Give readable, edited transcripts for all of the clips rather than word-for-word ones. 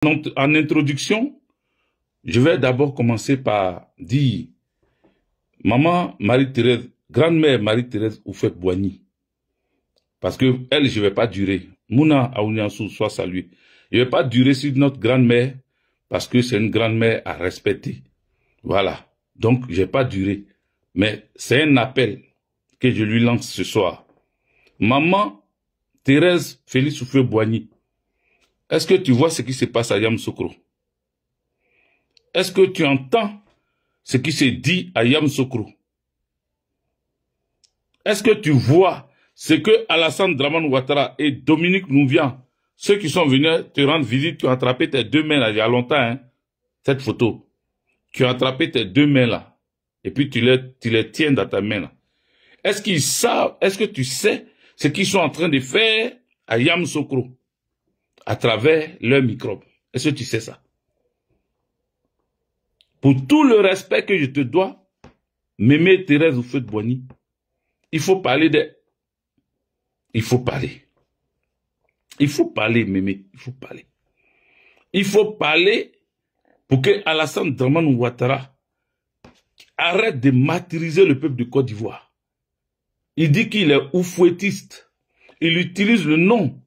En introduction, je vais d'abord commencer par dire Maman Marie-Thérèse, grand-mère Marie-Thérèse Houphouët-Boigny. Parce que elle, je ne vais pas durer. Mouna Aouniansou soit salué. Je ne vais pas durer sur notre grand-mère parce que c'est une grand-mère à respecter. Voilà. Donc, je ne vais pas durer. Mais c'est un appel que je lui lance ce soir. Maman Thérèse Félix Houphouët-Boigny. Est-ce que tu vois ce qui se passe à Yamoussoukro? Est-ce que tu entends ce qui se dit à Yamoussoukro? Est-ce que tu vois ce que Alassane Dramane Ouattara et Dominique Nouvian, ceux qui sont venus te rendre visite, qui ont attrapé tes deux mains là, il y a longtemps, hein, cette photo, qui ont attrapé tes deux mains là, et puis tu les tiens dans ta main là. Est-ce qu'ils savent, est-ce que tu sais ce qu'ils sont en train de faire à Yamoussoukro à travers leurs microbes? Est-ce que tu sais ça? Pour tout le respect que je te dois, Mémé Thérèse Houphouët-Boigny, il faut parler de... Il faut parler. Il faut parler, Mémé. Il faut parler. Il faut parler pour que Alassane Dramane Ouattara arrête de martyriser le peuple de Côte d'Ivoire. Il dit qu'il est oufouettiste. Il utilise le nom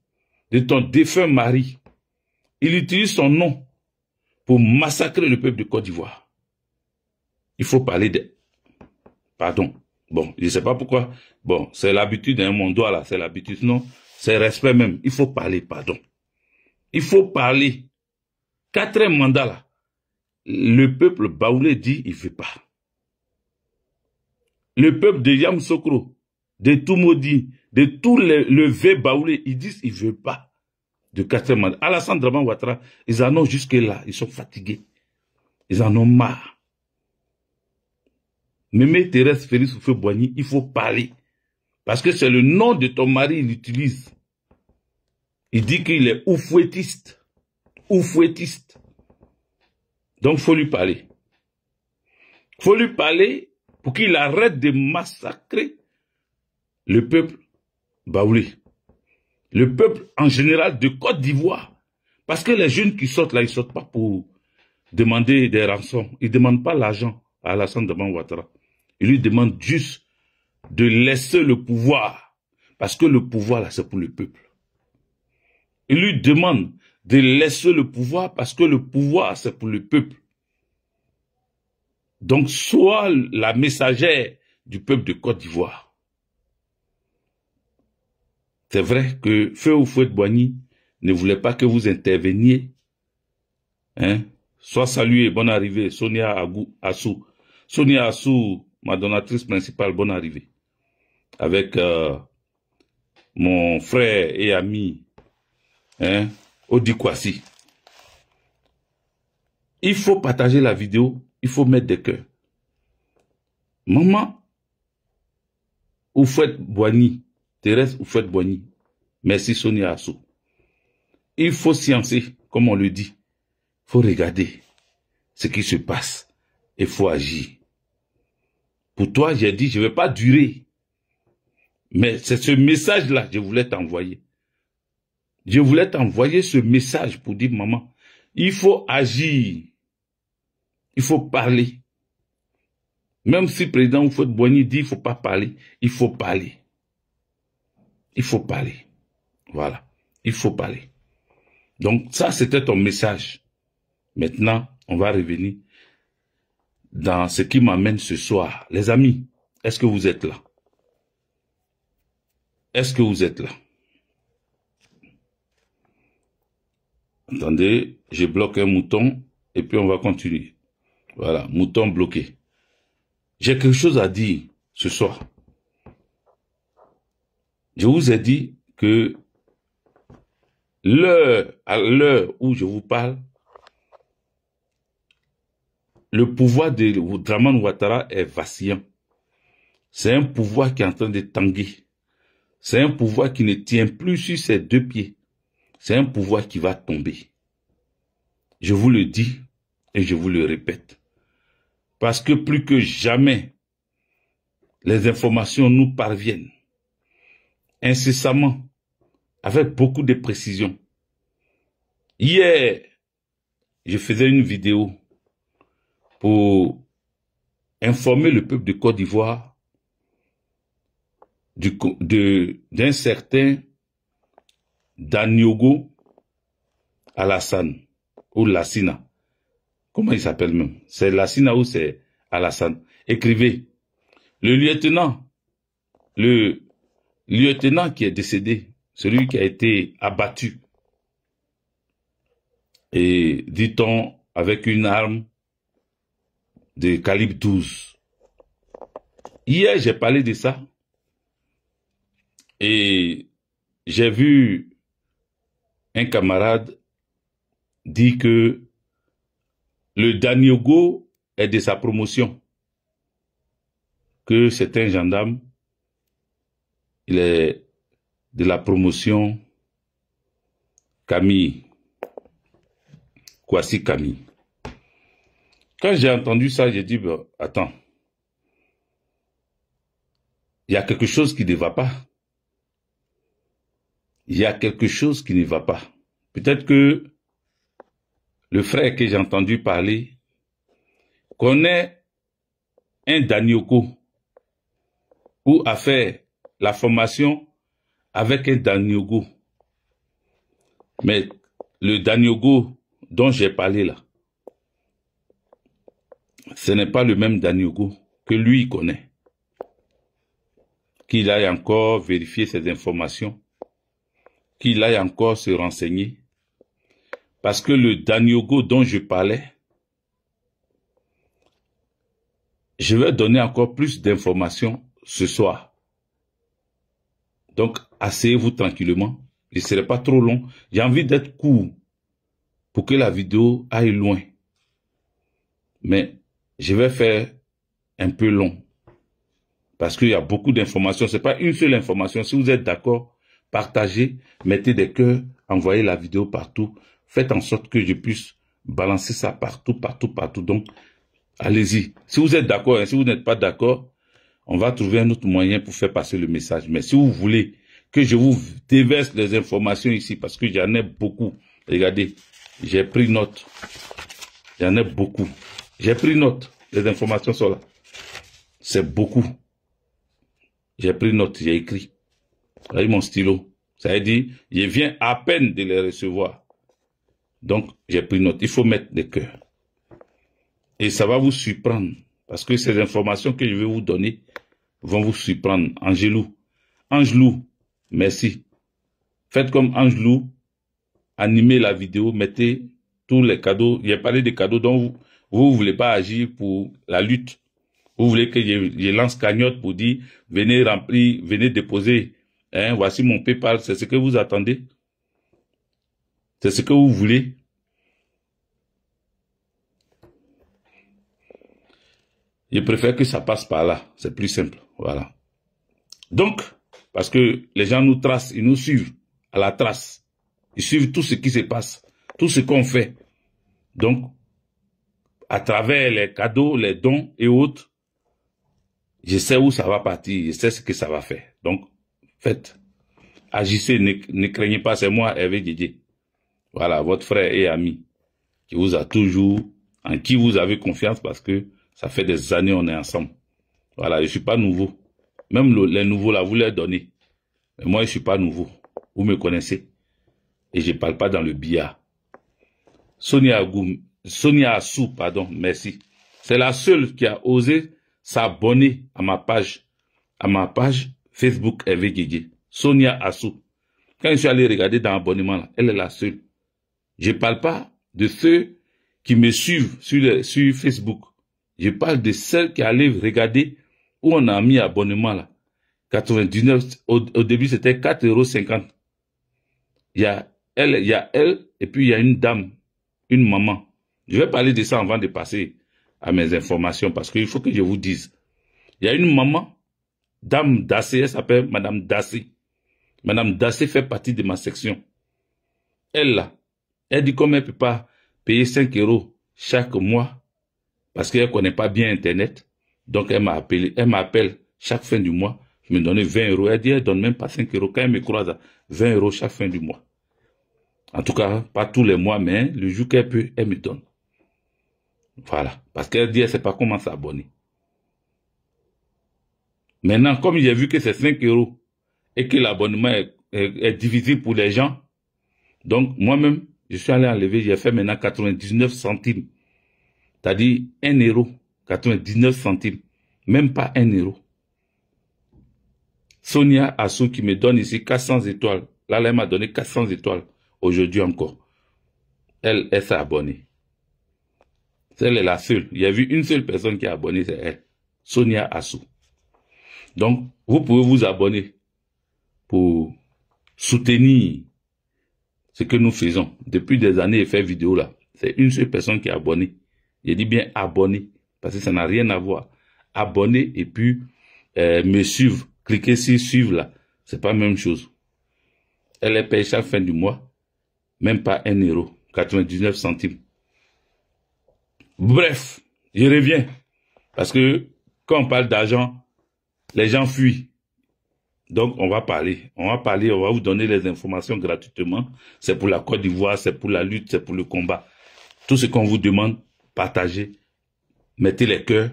de ton défunt mari. Il utilise son nom pour massacrer le peuple de Côte d'Ivoire. Il faut parler de... Pardon. Bon, je ne sais pas pourquoi. Bon, c'est l'habitude d'un mondois là, c'est l'habitude. Non, c'est respect même. Il faut parler, pardon. Il faut parler. 4e mandat là. Le peuple baoulé dit il ne veut pas. Le peuple de Yamoussoukro, de Toumoudi, de tous le V baoulé, ils disent il ne veut pas de 4e mandat. Alassane Dramane Ouattara, ils en ont jusque là. Ils sont fatigués. Ils en ont marre. Mémé Thérèse Félix Houphouët-Boigny, il faut parler. Parce que c'est le nom de ton mari, il utilise. Il dit qu'il est oufouettiste. Oufouettiste. Donc, il faut lui parler. Il faut lui parler pour qu'il arrête de massacrer le peuple baoulé. Le peuple en général de Côte d'Ivoire. Parce que les jeunes qui sortent là, ils ne sortent pas pour demander des rançons. Ils ne demandent pas l'argent à Alassane Dramane Ouattara. Il lui demande juste de laisser le pouvoir. Parce que le pouvoir, là, c'est pour le peuple. Il lui demande de laisser le pouvoir parce que le pouvoir, c'est pour le peuple. Donc, sois la messagère du peuple de Côte d'Ivoire. C'est vrai que Feu Houphouët-Boigny ne voulait pas que vous interveniez. Hein? Sois salué, bonne arrivée, Sonia Assou. Sonia Assou, ma donatrice principale, bonne arrivée. Avec mon frère et ami, hein, Odi Kwasi. Il faut partager la vidéo, il faut mettre des cœurs. Maman Houphouët-Boigny, Thérèse Houphouët-Boigny, merci Sonia Assou. Il faut sciencer, comme on le dit. Il faut regarder ce qui se passe. Il faut agir. Pour toi, j'ai dit, je ne vais pas durer. Mais c'est ce message-là que je voulais t'envoyer. Je voulais t'envoyer ce message pour dire, maman, il faut agir. Il faut parler. Même si le président Houphouët-Boigny dit, il ne faut pas parler, il faut parler. Il faut parler. Voilà. Il faut parler. Donc, ça, c'était ton message. Maintenant, on va revenir dans ce qui m'amène ce soir. Les amis, est-ce que vous êtes là? Est-ce que vous êtes là? Attendez, je bloque un mouton et puis on va continuer. Voilà, mouton bloqué. J'ai quelque chose à dire ce soir. Je vous ai dit que à l'heure où je vous parle, le pouvoir de Dramane Ouattara est vacillant. C'est un pouvoir qui est en train de tanguer. C'est un pouvoir qui ne tient plus sur ses deux pieds. C'est un pouvoir qui va tomber. Je vous le dis et je vous le répète. Parce que plus que jamais, les informations nous parviennent incessamment, avec beaucoup de précision. Hier, je faisais une vidéo pour informer le peuple de Côte d'Ivoire d'un certain Daniogo Alassane, ou Lassina. Comment il s'appelle même? C'est Lassina ou c'est Alassane? Écrivez. Le lieutenant qui est décédé, celui qui a été abattu, et dit-on avec une arme de calibre 12. Hier, j'ai parlé de ça et j'ai vu un camarade dire que le Daniogo est de sa promotion, que c'est un gendarme, il est de la promotion Camille, Kwasi Camille. Quand j'ai entendu ça, j'ai dit, ben, attends, il y a quelque chose qui ne va pas. Il y a quelque chose qui ne va pas. Peut-être que le frère que j'ai entendu parler connaît un Daniogo ou a fait la formation avec un Daniogo. Mais le Daniogo dont j'ai parlé là, ce n'est pas le même Daniogo que lui connaît. Qu'il aille encore vérifier ces informations, qu'il aille encore se renseigner. Parce que le Daniogo dont je parlais, je vais donner encore plus d'informations ce soir. Donc, asseyez-vous tranquillement. Il ne serait pas trop long. J'ai envie d'être court pour que la vidéo aille loin. Mais je vais faire un peu long. Parce qu'il y a beaucoup d'informations. Ce n'est pas une seule information. Si vous êtes d'accord, partagez, mettez des cœurs, envoyez la vidéo partout. Faites en sorte que je puisse balancer ça partout. Donc, allez-y. Si vous êtes d'accord, et si vous n'êtes pas d'accord, on va trouver un autre moyen pour faire passer le message. Mais si vous voulez que je vous déverse les informations ici, parce que j'en ai beaucoup. Regardez, j'ai pris note. J'en ai beaucoup. J'ai pris note. Les informations sont là. C'est beaucoup. J'ai pris note, j'ai écrit. Avec mon stylo. Ça veut dire, je viens à peine de les recevoir. Donc, j'ai pris note. Il faut mettre des cœurs. Et ça va vous surprendre. Parce que ces informations que je vais vous donner vont vous surprendre. Angelou, merci. Faites comme Angelou. Animez la vidéo. Mettez tous les cadeaux. J'ai parlé des cadeaux dont vous ne voulez pas agir pour la lutte. Vous voulez que je lance cagnotte pour dire, venez remplir, venez déposer. Hein, voici mon PayPal. C'est ce que vous attendez. C'est ce que vous voulez. Je préfère que ça passe par là. C'est plus simple. Voilà. Donc, parce que les gens nous tracent, ils nous suivent à la trace. Ils suivent tout ce qui se passe, tout ce qu'on fait. Donc, à travers les cadeaux, les dons et autres, je sais où ça va partir, je sais ce que ça va faire. Donc, faites. Agissez, ne craignez pas, c'est moi, Hervé Didier. Voilà, votre frère et ami, qui vous a toujours, en qui vous avez confiance parce que ça fait des années on est ensemble. Voilà, je suis pas nouveau. Même les nouveaux là, vous les donnez. Mais moi, je suis pas nouveau. Vous me connaissez. Et je parle pas dans le billard. Sonia Assou, pardon, merci. C'est la seule qui a osé s'abonner à ma page Facebook Hervé Didier. Sonia Assou. Quand je suis allé regarder dans l'abonnement là, elle est la seule. Je parle pas de ceux qui me suivent sur Facebook. Je parle de celles qui allaient regarder où on a mis abonnement là. 99, au début c'était 4,50 €. Il y a elle, et puis il y a une dame, une maman. Je vais parler de ça avant de passer à mes informations parce qu'il faut que je vous dise. Il y a une maman, dame Dassé, elle s'appelle Madame Dassé. Madame Dassé fait partie de ma section. Elle là, elle dit comme elle ne peut pas payer 5 € chaque mois parce qu'elle ne connaît pas bien Internet. Donc elle m'appelle chaque fin du mois. Je me donnais 20 €. Elle dit elle ne donne même pas 5 €. Quand elle me croise à 20 € chaque fin du mois. En tout cas, pas tous les mois, mais le jour qu'elle peut, elle me donne. Voilà. Parce qu'elle dit, elle ne sait pas comment s'abonner. Maintenant, comme j'ai vu que c'est 5 € et que l'abonnement est difficile pour les gens, donc moi-même, je suis allé enlever, j'ai fait maintenant 99 centimes. C'est-à-dire 1 €, 99 centimes. Même pas 1 €. Sonia Assou qui me donne ici 400 étoiles. Là, elle m'a donné 400 étoiles. Aujourd'hui encore. Elle s'est abonnée. Elle est la seule. Il y a vu une seule personne qui est abonnée, c'est elle. Sonia Assou. Donc, vous pouvez vous abonner pour soutenir ce que nous faisons. Depuis des années, et faire vidéo là. C'est une seule personne qui est abonnée. Je dis bien abonné, parce que ça n'a rien à voir. Abonner et puis me suivre. Cliquez sur suivre là. C'est pas la même chose. Elle est payée chaque fin du mois. Même pas 1 €. 99 centimes. Bref, je reviens. Parce que quand on parle d'argent, les gens fuient. Donc, on va parler. On va vous donner les informations gratuitement. C'est pour la Côte d'Ivoire, c'est pour la lutte, c'est pour le combat. Tout ce qu'on vous demande, partagez. Mettez les cœurs.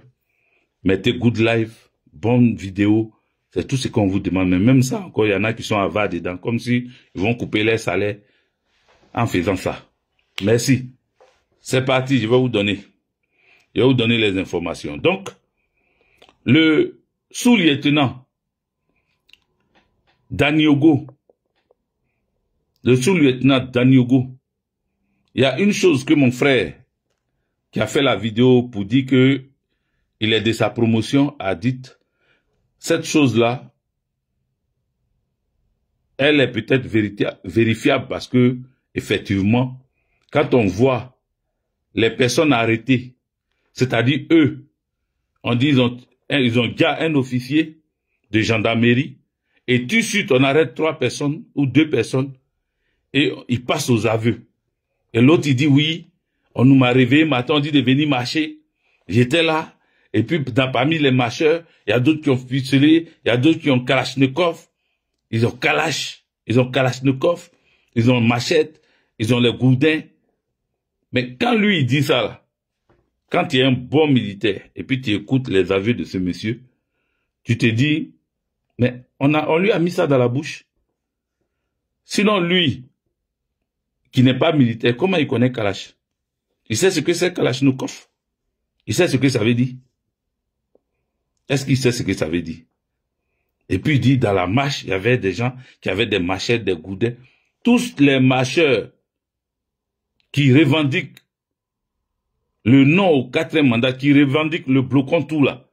Mettez good life, bonne vidéo. C'est tout ce qu'on vous demande. Mais même ça, encore, il y en a qui sont avares dedans. Comme si ils vont couper les salaires en faisant ça. Merci. C'est parti, je vais vous donner. Je vais vous donner les informations. Donc, le sous-lieutenant Daniogo, il y a une chose que mon frère, qui a fait la vidéo pour dire que il est de sa promotion, a dit, cette chose-là, elle est peut-être vérifiable parce que, effectivement, quand on voit les personnes arrêtées, c'est-à-dire eux, on dit ils ont déjà un officier de gendarmerie, et tout de suite on arrête 3 personnes ou 2 personnes, et ils passent aux aveux. Et l'autre il dit oui, on nous m'a réveillé, matin on dit de venir marcher, j'étais là, et puis parmi les marcheurs, il y a d'autres qui ont ficelé, il y a d'autres qui ont Kalachnikov, ils ont Kalachnikov, ils ont machette, ils ont les gourdins. Mais quand lui il dit ça là, quand tu es un bon militaire, et puis tu écoutes les aveux de ce monsieur, tu te dis, mais on lui a mis ça dans la bouche. Sinon lui, qui n'est pas militaire, comment il connaît Kalash? Il sait ce que c'est Kalachnikov? Il sait ce que ça veut dire? Est-ce qu'il sait ce que ça veut dire? Et puis il dit, dans la marche, il y avait des gens qui avaient des machettes, des gourdins. Tous les marcheurs qui revendiquent le non au 4e mandat, qui revendiquent le bloquant tout là,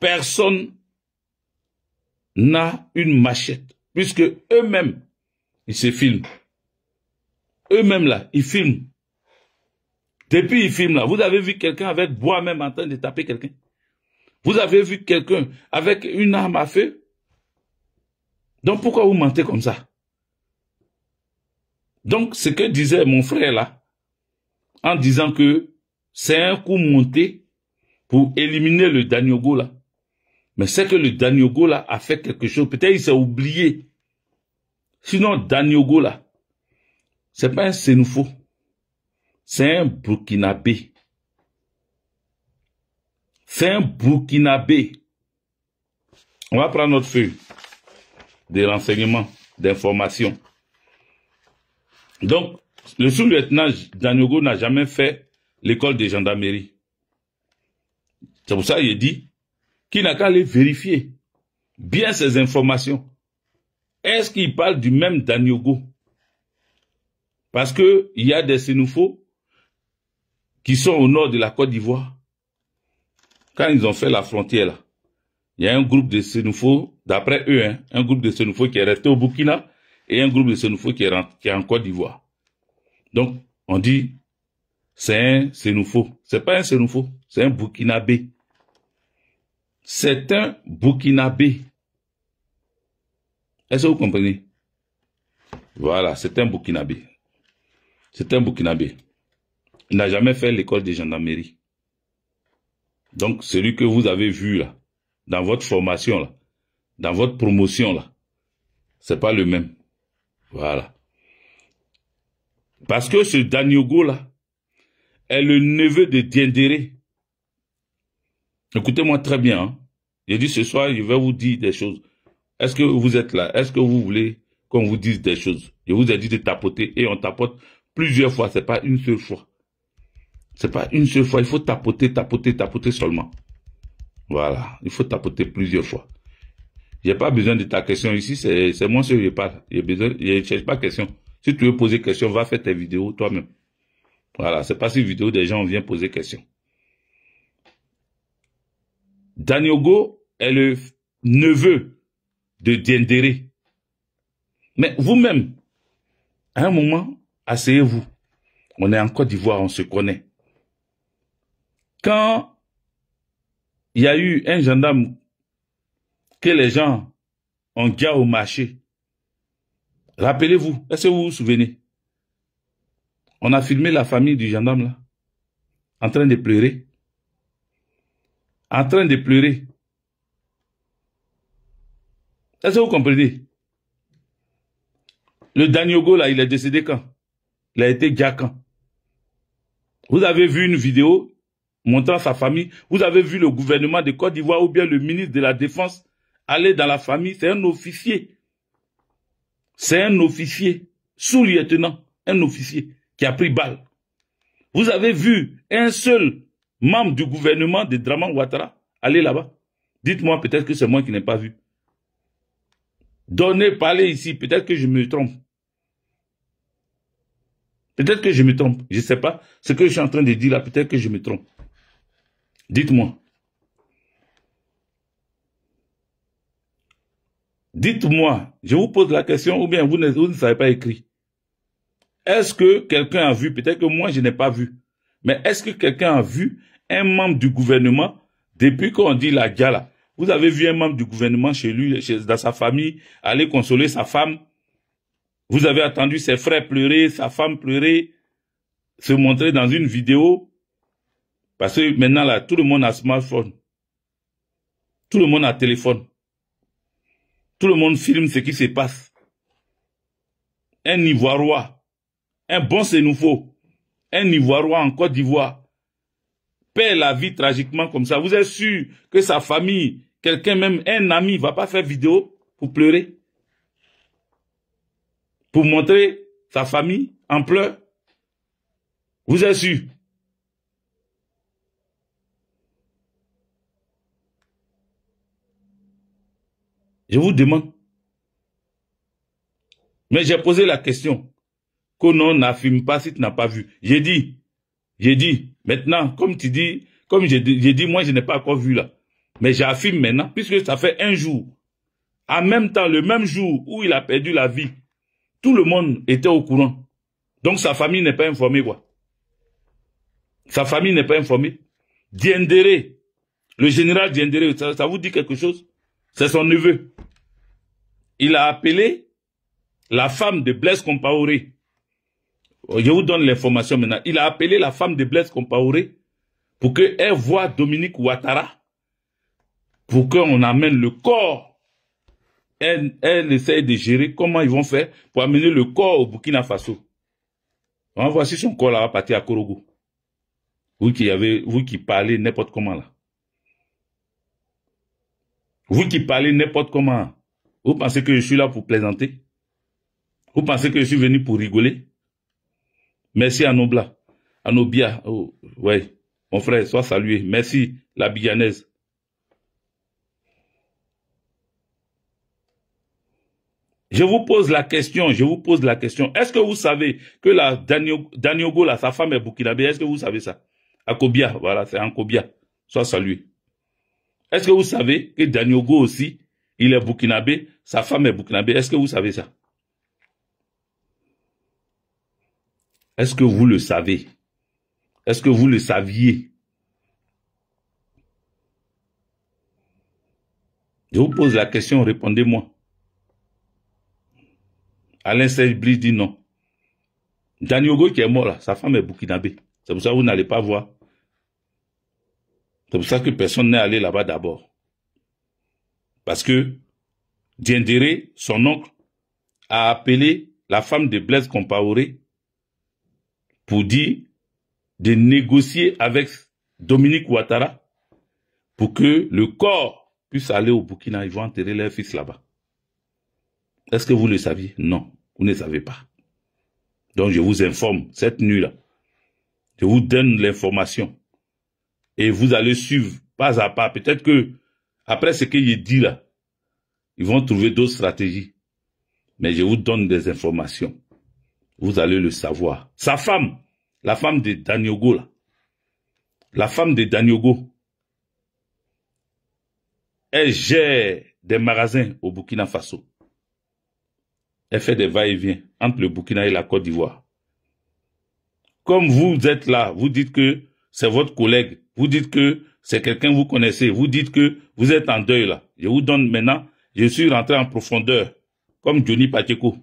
personne n'a une machette, puisque eux-mêmes, ils se filment. Eux-mêmes là, ils filment. Depuis ils filment là, vous avez vu quelqu'un avec bois même en train de taper quelqu'un? Vous avez vu quelqu'un avec une arme à feu? Donc pourquoi vous mentez comme ça? Donc ce que disait mon frère là, en disant que c'est un coup monté pour éliminer le Daniogo là. Mais c'est que le Daniogo là a fait quelque chose. Peut-être il s'est oublié. Sinon Daniogo là, c'est pas un Sénoufo. C'est un Burkinabé. C'est un Burkinabé. On va prendre notre feuille de renseignements, d'informations. Donc, le sous-lieutenant Daniogo n'a jamais fait l'école de gendarmerie. C'est pour ça qu'il dit qu'il n'a qu'à aller vérifier bien ces informations. Est-ce qu'il parle du même Daniogo? Parce que il y a des Sénoufos qui sont au nord de la Côte d'Ivoire. Quand ils ont fait la frontière là, il y a un groupe de Sénoufos, d'après eux, hein, un groupe de Sénoufos qui est resté au Burkina et un groupe de Sénoufos qui est en Côte d'Ivoire. Donc, on dit, c'est un Sénoufo. C'est pas un Sénoufo, c'est un Burkinabé. C'est un Burkinabé. Est-ce que vous comprenez? Voilà, c'est un Burkinabé. C'est un Burkinabé. Il n'a jamais fait l'école de gendarmerie. Donc, celui que vous avez vu là, dans votre formation là, dans votre promotion là, c'est pas le même. Voilà. Parce que ce Daniogo là est le neveu de Diendéré. Écoutez-moi très bien. Hein. J'ai dit ce soir, je vais vous dire des choses. Est-ce que vous êtes là? Est-ce que vous voulez qu'on vous dise des choses? Je vous ai dit de tapoter et on tapote plusieurs fois. C'est pas une seule fois. C'est pas une seule fois. Il faut tapoter, tapoter, tapoter seulement. Voilà. Il faut tapoter plusieurs fois. J'ai pas besoin de ta question ici. C'est moi seul qui parle. Je ne cherche pas question. Si tu veux poser question, va faire tes vidéos toi-même. Voilà. C'est pas si vidéo des gens viennent poser question. Daniogo est le neveu de Diendéré. Mais vous-même, à un moment, asseyez-vous. On est en Côte d'Ivoire, on se connaît. Quand il y a eu un gendarme que les gens ont gars au marché, rappelez-vous, est-ce que vous vous souvenez? On a filmé la famille du gendarme là, en train de pleurer. En train de pleurer. Est-ce que vous comprenez? Le Daniogo là, il est décédé quand? Il a été gars quand? Vous avez vu une vidéo montrant sa famille. Vous avez vu le gouvernement de Côte d'Ivoire ou bien le ministre de la Défense aller dans la famille. C'est un officier. C'est un officier, sous-lieutenant, un officier qui a pris balle. Vous avez vu un seul membre du gouvernement de Draman Ouattara aller là-bas? Dites-moi, peut-être que c'est moi qui n'ai pas vu. Donnez, parlez ici, peut-être que je me trompe. Peut-être que je me trompe. Je ne sais pas ce que je suis en train de dire là, peut-être que je me trompe. Dites-moi. Dites-moi, je vous pose la question ou bien vous ne savez pas écrire. Est-ce que quelqu'un a vu, peut-être que moi je n'ai pas vu, mais est-ce que quelqu'un a vu un membre du gouvernement, depuis qu'on dit la gala, vous avez vu un membre du gouvernement chez lui, dans sa famille, aller consoler sa femme? Vous avez entendu ses frères pleurer, sa femme pleurer, se montrer dans une vidéo? Parce que maintenant là, tout le monde a smartphone. Tout le monde a téléphone. Tout le monde filme ce qui se passe. Un Ivoirois, un bon Sénoufo, un Ivoirois en Côte d'Ivoire, perd la vie tragiquement comme ça. Vous êtes sûr que sa famille, quelqu'un même, un ami, va pas faire vidéo pour pleurer? Pour montrer sa famille en pleurs? Vous êtes sûr? Je vous demande. Mais j'ai posé la question. Que non, n'affirme pas si tu n'as pas vu. J'ai dit, maintenant, comme tu dis, comme j'ai dit, moi je n'ai pas encore vu là. Mais j'affirme maintenant, puisque ça fait un jour. En même temps, le même jour où il a perdu la vie, tout le monde était au courant. Donc sa famille n'est pas informée, quoi. Sa famille n'est pas informée. Diendéré, le général Diendéré, ça vous dit quelque chose? C'est son neveu. Il a appelé la femme de Blaise Compaoré. Je vous donne l'information maintenant. Il a appelé la femme de Blaise Compaoré pour qu'elle voie Dominique Ouattara, pour qu'on amène le corps. Elle essaie de gérer comment ils vont faire pour amener le corps au Burkina Faso. On va voir si son corps là va partir à Korogo. Vous qui parlez n'importe comment là. Vous qui parlez n'importe comment. Vous pensez que je suis là pour plaisanter? Vous pensez que je suis venu pour rigoler? Merci à Nobla, à Nobia. Oh, ouais, mon frère, sois salué. Merci, la Biganaise. Je vous pose la question. Est-ce que vous savez que la Daniogo, là, sa femme est burkinabé? Est-ce que vous savez ça? À Kobia, voilà, c'est en Kobia. Sois salué. Est-ce que vous savez que Daniogo aussi, il est burkinabé, sa femme est burkinabé? Est-ce que vous savez ça? Est-ce que vous le savez? Est-ce que vous le saviez? Je vous pose la question, répondez-moi. Alain Serge Brice dit non. Daniogo qui est mort là, sa femme est burkinabé. C'est pour ça que vous n'allez pas voir. C'est pour ça que personne n'est allé là-bas d'abord. Parce que Diendéré, son oncle, a appelé la femme de Blaise Compaoré pour dire de négocier avec Dominique Ouattara pour que le corps puisse aller au Burkina. Ils vont enterrer leur fils là-bas. Est-ce que vous le saviez? Non, vous ne savez pas. Donc je vous informe, cette nuit-là, je vous donne l'information. Et vous allez suivre pas à pas. Peut-être que, après ce que j'ai dit là, ils vont trouver d'autres stratégies. Mais je vous donne des informations. Vous allez le savoir. Sa femme, la femme de Daniogo là, la femme de Daniogo, elle gère des magasins au Burkina Faso. Elle fait des va-et-vient entre le Burkina et la Côte d'Ivoire. Comme vous êtes là, vous dites que c'est votre collègue, vous dites que c'est quelqu'un que vous connaissez, vous dites que vous êtes en deuil là. Je vous donne maintenant, je suis rentré en profondeur, comme Johnny Pacheco.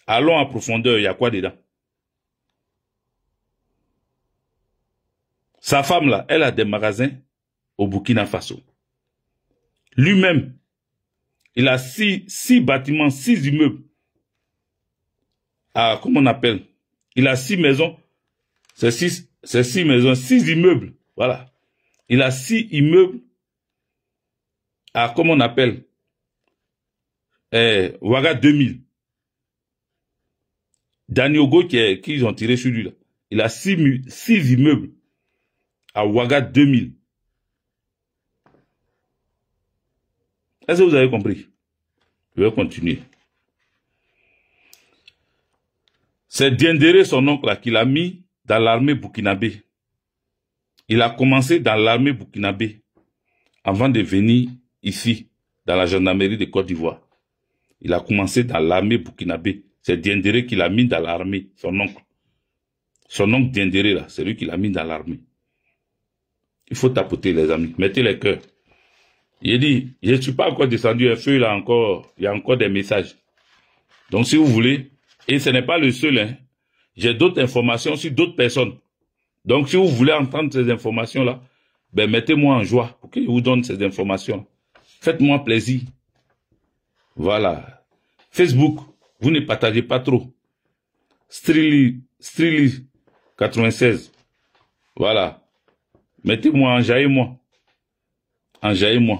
Allons en profondeur, il y a quoi dedans? Sa femme là, elle a des magasins au Burkina Faso. Lui-même, il a six bâtiments, 6 immeubles. Ah, comment on appelle? Il a 6 maisons. C'est 6 maisons, 6 immeubles. Voilà. Il a 6 immeubles. Ah, comment on appelle? Ouaga 2000. Daniogo qu'ils ont tiré sur lui là. Il a 6 immeubles à Ouaga 2000. Est-ce que vous avez compris? Je vais continuer. C'est Diendéré, son oncle, là, qu'il a mis dans l'armée burkinabé. Il a commencé dans l'armée burkinabé avant de venir ici, dans la gendarmerie de Côte d'Ivoire. Il a commencé dans l'armée burkinabé. C'est Diendéré qui l'a mis dans l'armée, son oncle. Son oncle Diendéré, là, c'est lui qui l'a mis dans l'armée. Il faut tapoter, les amis. Mettez les cœurs. Il dit, je ne suis pas encore descendu un feu, là, encore. Il y a encore des messages. Donc, si vous voulez, et ce n'est pas le seul, hein. J'ai d'autres informations sur d'autres personnes. Donc, si vous voulez entendre ces informations-là, ben, mettez-moi en joie pour que je vous donne ces informations. Faites-moi plaisir. Voilà. Facebook, vous ne partagez pas trop. Strili 96. Voilà. Mettez-moi, enjaillez-moi. Enjaillez-moi.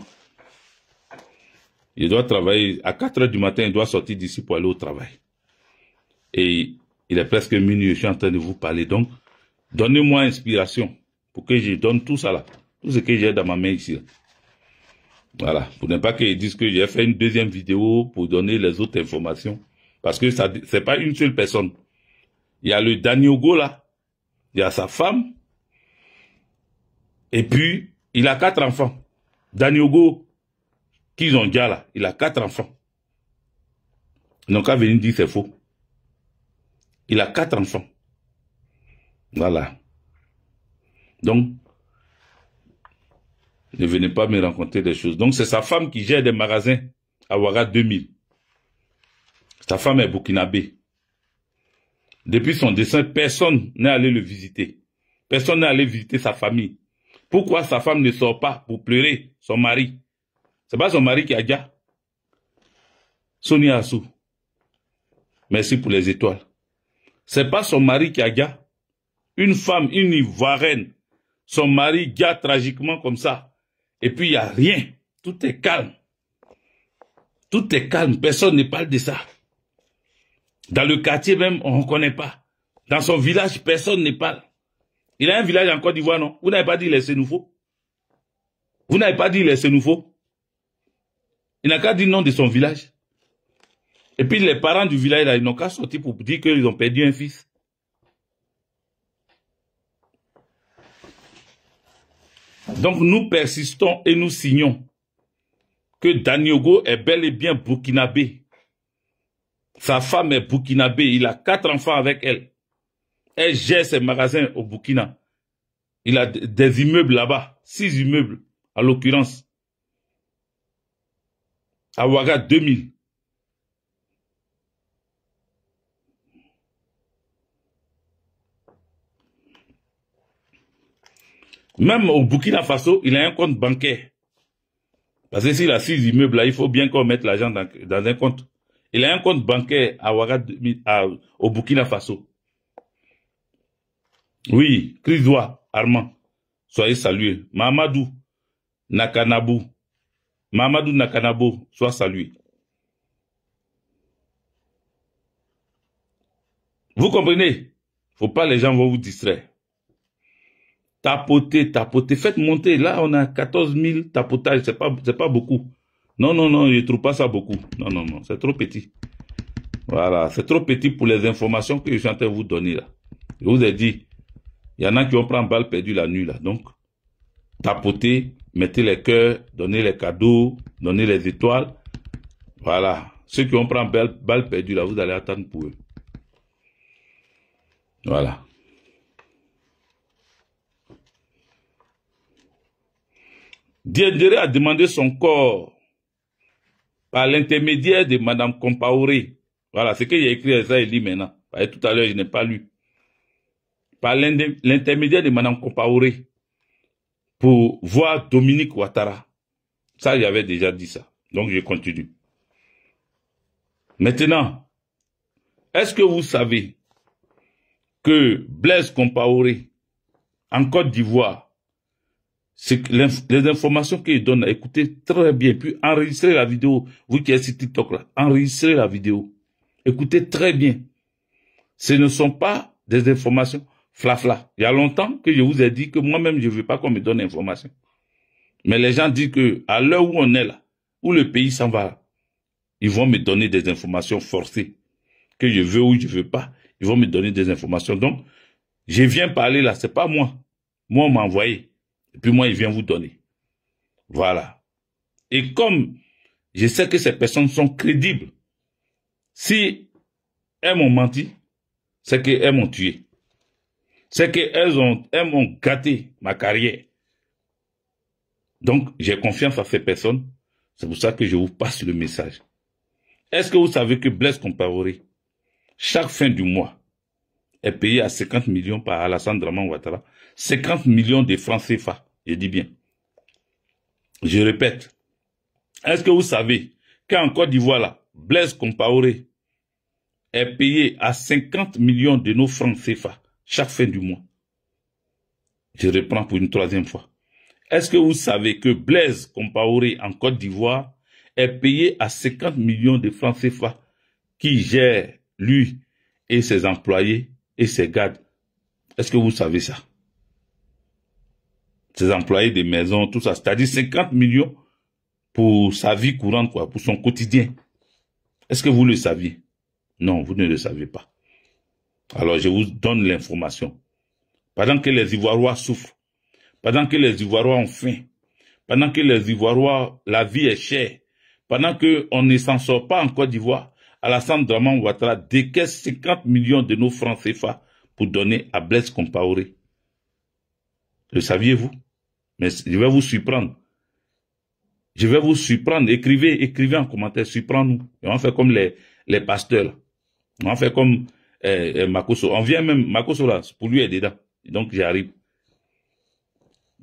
Je dois travailler à 4 heures du matin, je dois sortir d'ici pour aller au travail. Et il est presque minuit, je suis en train de vous parler. Donc, donnez-moi inspiration pour que je donne tout ça là. Tout ce que j'ai dans ma main ici. Là. Voilà. Pour ne pas qu'ils disent que j'ai fait une deuxième vidéo pour donner les autres informations. Parce que ça, c'est pas une seule personne. Il y a le Daniogo là. Il y a sa femme. Et puis, il a 4 enfants. Daniogo, qu'ils ont déjà là, il a 4 enfants. Ils n'ont qu'à venir dire c'est faux. Il a 4 enfants. Voilà. Donc, ne venez pas me raconter des choses. Donc, c'est sa femme qui gère des magasins à Ouaga 2000. Sa femme est burkinabé. Depuis son décès, personne n'est allé le visiter. Personne n'est allé visiter sa famille. Pourquoi sa femme ne sort pas pour pleurer son mari? C'est pas son mari qui a déjà. Sonia Assou. Merci pour les étoiles. C'est pas son mari qui a déjà. Une femme, une Ivoirienne, son mari gars tragiquement comme ça. Et puis il n'y a rien. Tout est calme. Tout est calme. Personne ne parle de ça. Dans le quartier même, on ne connaît pas. Dans son village, personne ne parle. Il a un village en Côte d'Ivoire, non? Vous n'avez pas dit les Sénoufos? Vous n'avez pas dit les Sénoufos? Il n'a qu'à dire le nom de son village. Et puis les parents du village, là, ils n'ont qu'à sortir pour dire qu'ils ont perdu un fils. Donc nous persistons et nous signons que Daniogo est bel et bien burkinabé. Sa femme est burkinabé. Il a 4 enfants avec elle. Elle gère ses magasins au Burkina. Il a des immeubles là-bas. 6 immeubles, en l'occurrence. À Ouaga 2000. Même au Burkina Faso, il a un compte bancaire. Parce que s'il a 6 immeubles là, il faut bien qu'on mette l'argent dans un compte. Il a un compte bancaire à Ouaga 2000, au Burkina Faso. Oui, Krizoa, Armand. Soyez salués. Mamadou Nakanabou. Mamadou Nakanabo, sois salué. Vous comprenez? Faut pas les gens vont vous distraire. Tapotez, tapotez, faites monter. Là, on a 14 000 tapotages, c'est pas beaucoup. Non, non, non, je ne trouve pas ça beaucoup. Non, non, non, c'est trop petit. Voilà, c'est trop petit pour les informations que je suis en train de vous donner là. Je vous ai dit, il y en a qui vont prendre balle perdue la nuit là. Donc, tapotez, mettez les cœurs, donnez les cadeaux, donnez les étoiles. Voilà. Ceux qui vont prendre balle perdue là, vous allez attendre pour eux. Voilà. Diendéré a demandé son corps par l'intermédiaire de Madame Compaoré. Voilà, c'est que j'ai écrit ça et dit maintenant. Parce que tout à l'heure, je n'ai pas lu. Par l'intermédiaire de Madame Compaoré pour voir Dominique Ouattara. Ça, j'avais déjà dit ça. Donc, je continue. Maintenant, est-ce que vous savez que Blaise Compaoré, en Côte d'Ivoire, les informations qu'il donne, écoutez très bien, puis enregistrez la vidéo, vous qui êtes sur TikTok là, enregistrez la vidéo, écoutez très bien. Ce ne sont pas des informations flafla. Il y a longtemps que je vous ai dit que moi-même je ne veux pas qu'on me donne l'information. Mais les gens disent que à l'heure où on est là, où le pays s'en va, ils vont me donner des informations forcées, que je veux ou je ne veux pas, ils vont me donner des informations. Donc, je viens parler là, c'est pas moi. Moi, on m'a envoyé. Et puis moi, il vient vous donner. Voilà. Et comme je sais que ces personnes sont crédibles, si elles m'ont menti, c'est qu'elles m'ont tué. C'est qu'elles m'ont gâté ma carrière. Donc, j'ai confiance à ces personnes. C'est pour ça que je vous passe le message. Est-ce que vous savez que Blaise Compaoré, chaque fin du mois, est payé à 50 millions par Alassane Draman Ouattara, 50 millions de francs CFA, je dis bien. Je répète, est-ce que vous savez qu'en Côte d'Ivoire, là, Blaise Compaoré est payé à 50 millions de nos francs CFA chaque fin du mois? Je reprends pour une troisième fois. Est-ce que vous savez que Blaise Compaoré en Côte d'Ivoire est payé à 50 millions de francs CFA qui gère lui et ses employés et ses gardes? Est-ce que vous savez ça? Ses employés des maisons, tout ça, c'est-à-dire 50 millions pour sa vie courante, quoi, pour son quotidien. Est-ce que vous le saviez? Non, vous ne le savez pas. Alors, je vous donne l'information. Pendant que les Ivoiriens souffrent, pendant que les Ivoiriens ont faim, pendant que les Ivoiriens, la vie est chère, pendant qu'on ne s'en sort pas en Côte d'Ivoire, Alassane Draman Ouattara décaisse 50 millions de nos francs CFA pour donner à Blaise Compaoré. Le saviez-vous? Mais je vais vous surprendre. Je vais vous surprendre. Écrivez en commentaire, surprends-nous. On va faire comme les pasteurs. On va faire comme Makoso. On vient même, Makoso là, pour lui est dedans. Donc j'arrive.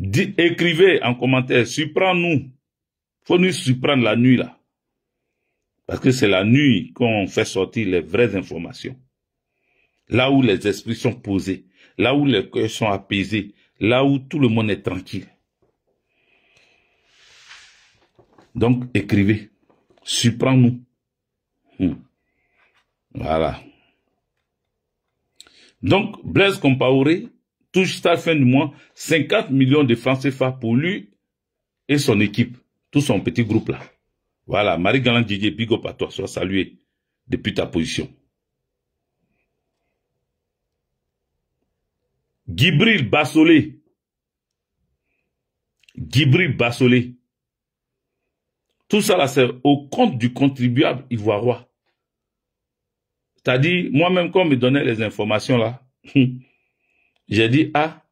Écrivez en commentaire, surprends-nous. Faut nous surprendre la nuit là. Parce que c'est la nuit qu'on fait sortir les vraies informations. Là où les esprits sont posés. Là où les cœurs sont apaisés. Là où tout le monde est tranquille. Donc, écrivez. Surprends-nous. Voilà. Donc, Blaise Compaoré touche à la fin du mois 50 millions de francs CFA pour lui et son équipe. Tout son petit groupe là. Voilà. Marie-Galante Didier, big up à toi. Sois salué depuis ta position. Djibril Bassolé. Djibril Bassolé. Tout ça là, c'est au compte du contribuable ivoiriois. C'est-à-dire, moi-même, quand on me donnait les informations là, j'ai dit, ah,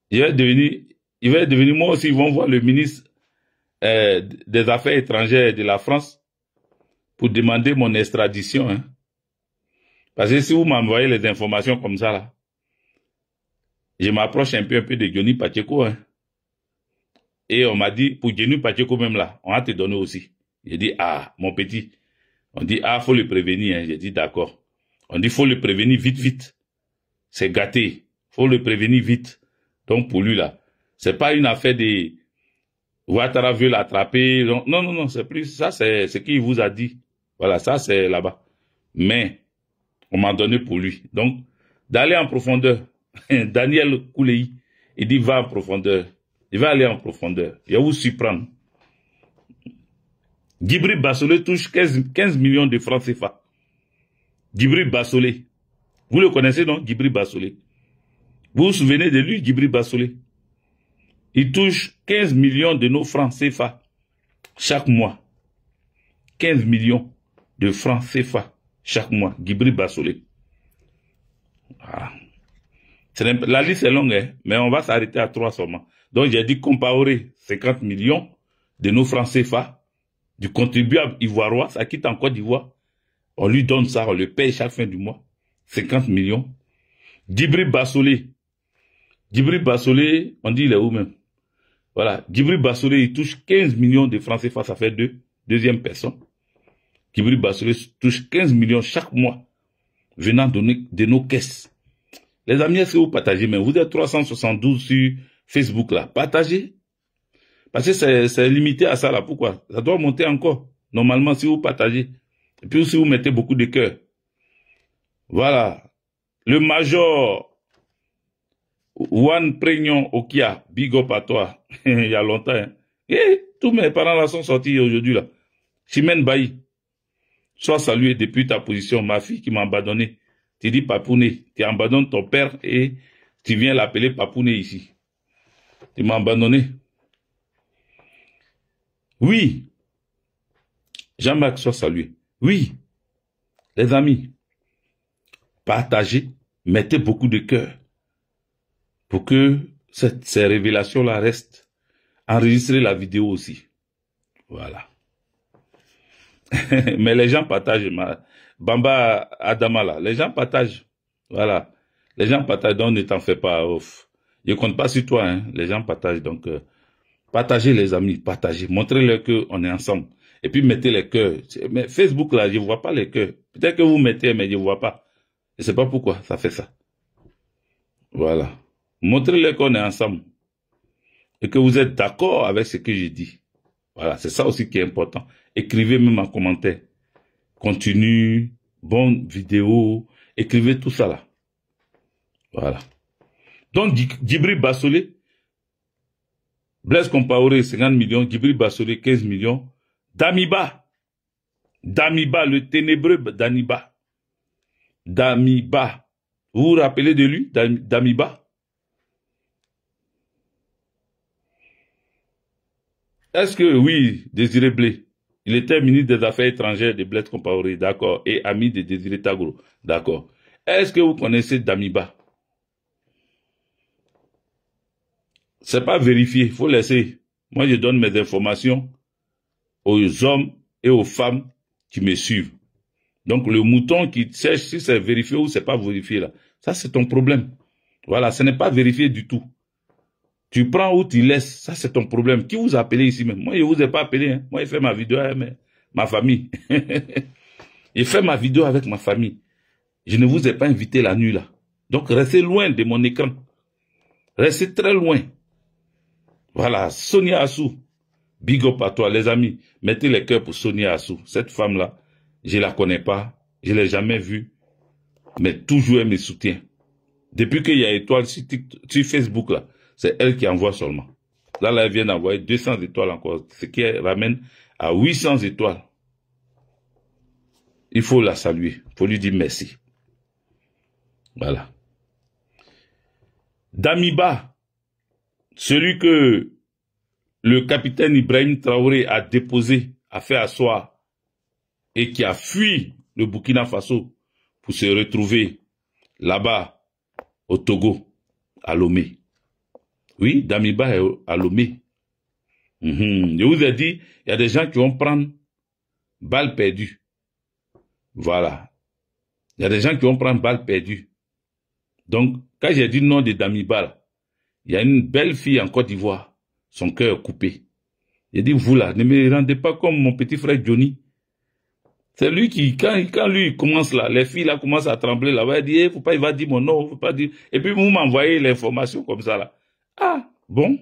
il va devenir, moi aussi, ils vont voir le ministre des Affaires étrangères de la France pour demander mon extradition. Hein. Parce que si vous m'envoyez les informations comme ça là, je m'approche un peu de Johnny Pacheco. Hein. Et on m'a dit, pour Johnny Pacheco même là, on va te donner aussi. J'ai dit, ah, mon petit. On dit, ah, faut le prévenir. Hein. J'ai dit, d'accord. On dit, faut le prévenir vite, vite. C'est gâté. Faut le prévenir vite. Donc pour lui là, c'est pas une affaire de Ouattara veut l'attraper. Non, non, non, c'est plus ça, c'est ce qu'il vous a dit. Voilà, ça c'est là-bas. Mais on m'a donné pour lui. Donc d'aller en profondeur. Daniel Koulei, il dit va en profondeur. Il va aller en profondeur. Il va vous surprendre. Djibril Bassolé touche 15 millions de francs CFA. Djibril Bassolé. Vous le connaissez, non? Djibril Bassolé. Vous vous souvenez de lui, Djibril Bassolé? Il touche 15 millions de nos francs CFA chaque mois. 15 millions de francs CFA chaque mois. Djibril Bassolé. Voilà. La liste est longue, hein, mais on va s'arrêter à 3 seulement. Donc j'ai dit Compaoré, 50 millions de nos francs CFA, du contribuable ivoirois, ça quitte en Côte d'Ivoire. On lui donne ça, on le paye chaque fin du mois. 50 millions. Djibril Bassolé. Djibril Bassolé, on dit il est où même? Voilà. Djibril Bassolé, il touche 15 millions de francs CFA, ça fait deuxième personne. Djibril Bassolé touche 15 millions chaque mois, venant de nos caisses. Les amis, est-ce que vous partagez? Mais vous êtes 372 sur Facebook là. Partagez. Parce que c'est limité à ça là. Pourquoi? Ça doit monter encore. Normalement, si vous partagez. Et puis si vous mettez beaucoup de cœur. Voilà. Le major Juan Prégnon Okia, big up à toi. Il y a longtemps. Hein. Et tous mes parents là sont sortis aujourd'hui là. Chimène Bailly. Sois salué depuis ta position. Ma fille qui m'a abandonné. Tu dis Papouné, tu abandonnes ton père et tu viens l'appeler Papouné ici. Tu m'as abandonné. Oui. Jean-Marc, sois salué. Oui. Les amis, partagez, mettez beaucoup de cœur pour que ces révélations-là restent. Enregistrez la vidéo aussi. Voilà. Mais les gens partagent. Bamba Adama là, les gens partagent. Voilà. Les gens partagent, donc ne t'en fais pas. Ouf. Je compte pas sur toi, hein. Les gens partagent, donc partagez les amis, partagez. Montrez-leur qu'on est ensemble. Et puis mettez les cœurs. Mais Facebook là, je vois pas les cœurs. Peut-être que vous mettez, mais je vois pas. Je sais pas pourquoi ça fait ça. Voilà. Montrez-leur qu'on est ensemble. Et que vous êtes d'accord avec ce que je dis. Voilà, c'est ça aussi qui est important. Écrivez même en commentaire. Continue, bonne vidéo, écrivez tout ça là. Voilà. Donc, Djibril Bassolé, Blaise Compaoré, 50 millions, Djibril Bassolé, 15 millions, Damiba, le ténébreux Damiba, vous vous rappelez de lui, Damiba? Est-ce que, oui, Désiré Blé, il était ministre des Affaires étrangères de Blaise Compaoré, d'accord, et ami de Désiré Tagoro, d'accord. Est-ce que vous connaissez Damiba? C'est pas vérifié, il faut laisser. Moi, je donne mes informations aux hommes et aux femmes qui me suivent. Donc, le mouton qui cherche si c'est vérifié ou c'est pas vérifié là, ça c'est ton problème. Voilà, ce n'est pas vérifié du tout. Tu prends ou tu laisses, ça c'est ton problème. Qui vous a appelé ici même? Moi, je vous ai pas appelé. Hein. Moi, je fais ma vidéo avec ma famille. Je fais ma vidéo avec ma famille. Je ne vous ai pas invité la nuit là. Donc, restez loin de mon écran. Restez très loin. Voilà, Sonia Assou. Big up à toi, les amis. Mettez les cœurs pour Sonia Assou. Cette femme-là, je la connais pas. Je l'ai jamais vue. Mais toujours elle me soutient. Depuis qu'il y a étoile sur Facebook là, c'est elle qui envoie seulement. Là, elle vient d'envoyer 200 étoiles encore, ce qui ramène à 800 étoiles. Il faut la saluer, il faut lui dire merci. Voilà. Damiba, celui que le capitaine Ibrahim Traoré a déposé, a fait asseoir, et qui a fui le Burkina Faso pour se retrouver là-bas au Togo, à Lomé. Oui, Damiba est à Lomé. Je vous ai dit, il y a des gens qui vont prendre balle perdue. Voilà. Il y a des gens qui vont prendre balle perdue. Donc, quand j'ai dit le nom de Damiba, il y a une belle fille en Côte d'Ivoire, son cœur coupé. J'ai dit, vous là, ne me rendez pas comme mon petit frère Johnny. C'est lui qui, quand lui commence là, les filles là commencent à trembler là-bas, il dit, faut pas, il va dire mon nom, faut pas dire. Et puis vous m'envoyez l'information comme ça là. Ah, bon.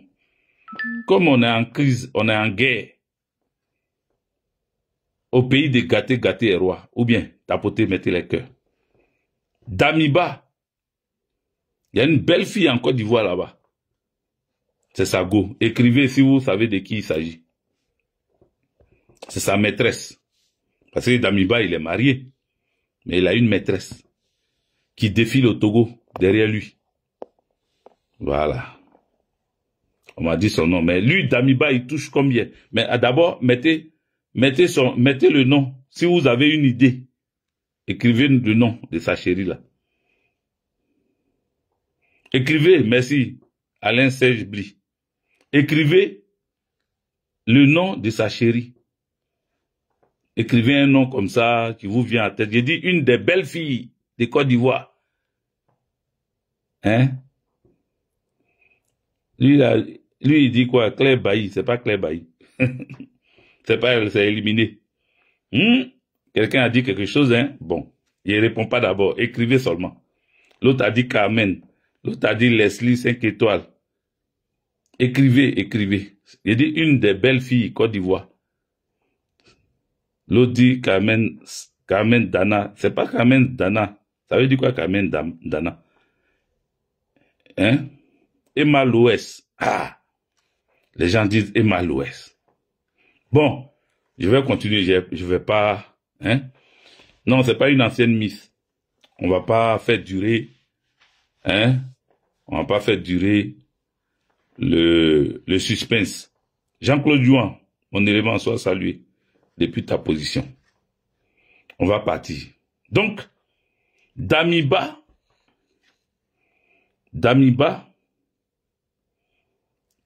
Comme on est en crise, on est en guerre. Au pays de gâter, gâter et roi. Ou bien, tapoter, mettez les cœurs. Damiba. Il y a une belle fille en Côte d'Ivoire là-bas. C'est sa go. Écrivez si vous savez de qui il s'agit. C'est sa maîtresse. Parce que Damiba, il est marié. Mais il a une maîtresse qui défile au Togo derrière lui. Voilà. On m'a dit son nom. Mais lui, Damiba, il touche combien? Mais d'abord, mettez le nom. Si vous avez une idée, écrivez le nom de sa chérie là. Écrivez, merci, Alain Serge Bly. Écrivez le nom de sa chérie. Écrivez un nom comme ça qui vous vient à tête. J'ai dit une des belles filles de Côte d'Ivoire. Hein? Lui, il dit quoi? Claire Bailly. C'est pas Claire Bailly. C'est pas elle, c'est éliminé. Quelqu'un a dit quelque chose, hein? Bon. Il répond pas d'abord. Écrivez seulement. L'autre a dit Carmen. L'autre a dit Leslie 5 étoiles. Écrivez, écrivez. J'ai dit une des belles filles Côte d'Ivoire. L'autre dit Carmen Dana. C'est pas Carmen Dana. Ça veut dire quoi Carmen Dana? Hein? Emma Loès. Ah! Les gens disent Emma Loès. Bon, je vais continuer. Je vais pas... Hein? Non, c'est pas une ancienne Miss. On va pas faire durer... Hein? On va pas faire durer le suspense. Jean-Claude Jouan, mon élément soit salué depuis ta position. On va partir. Donc, Damiba,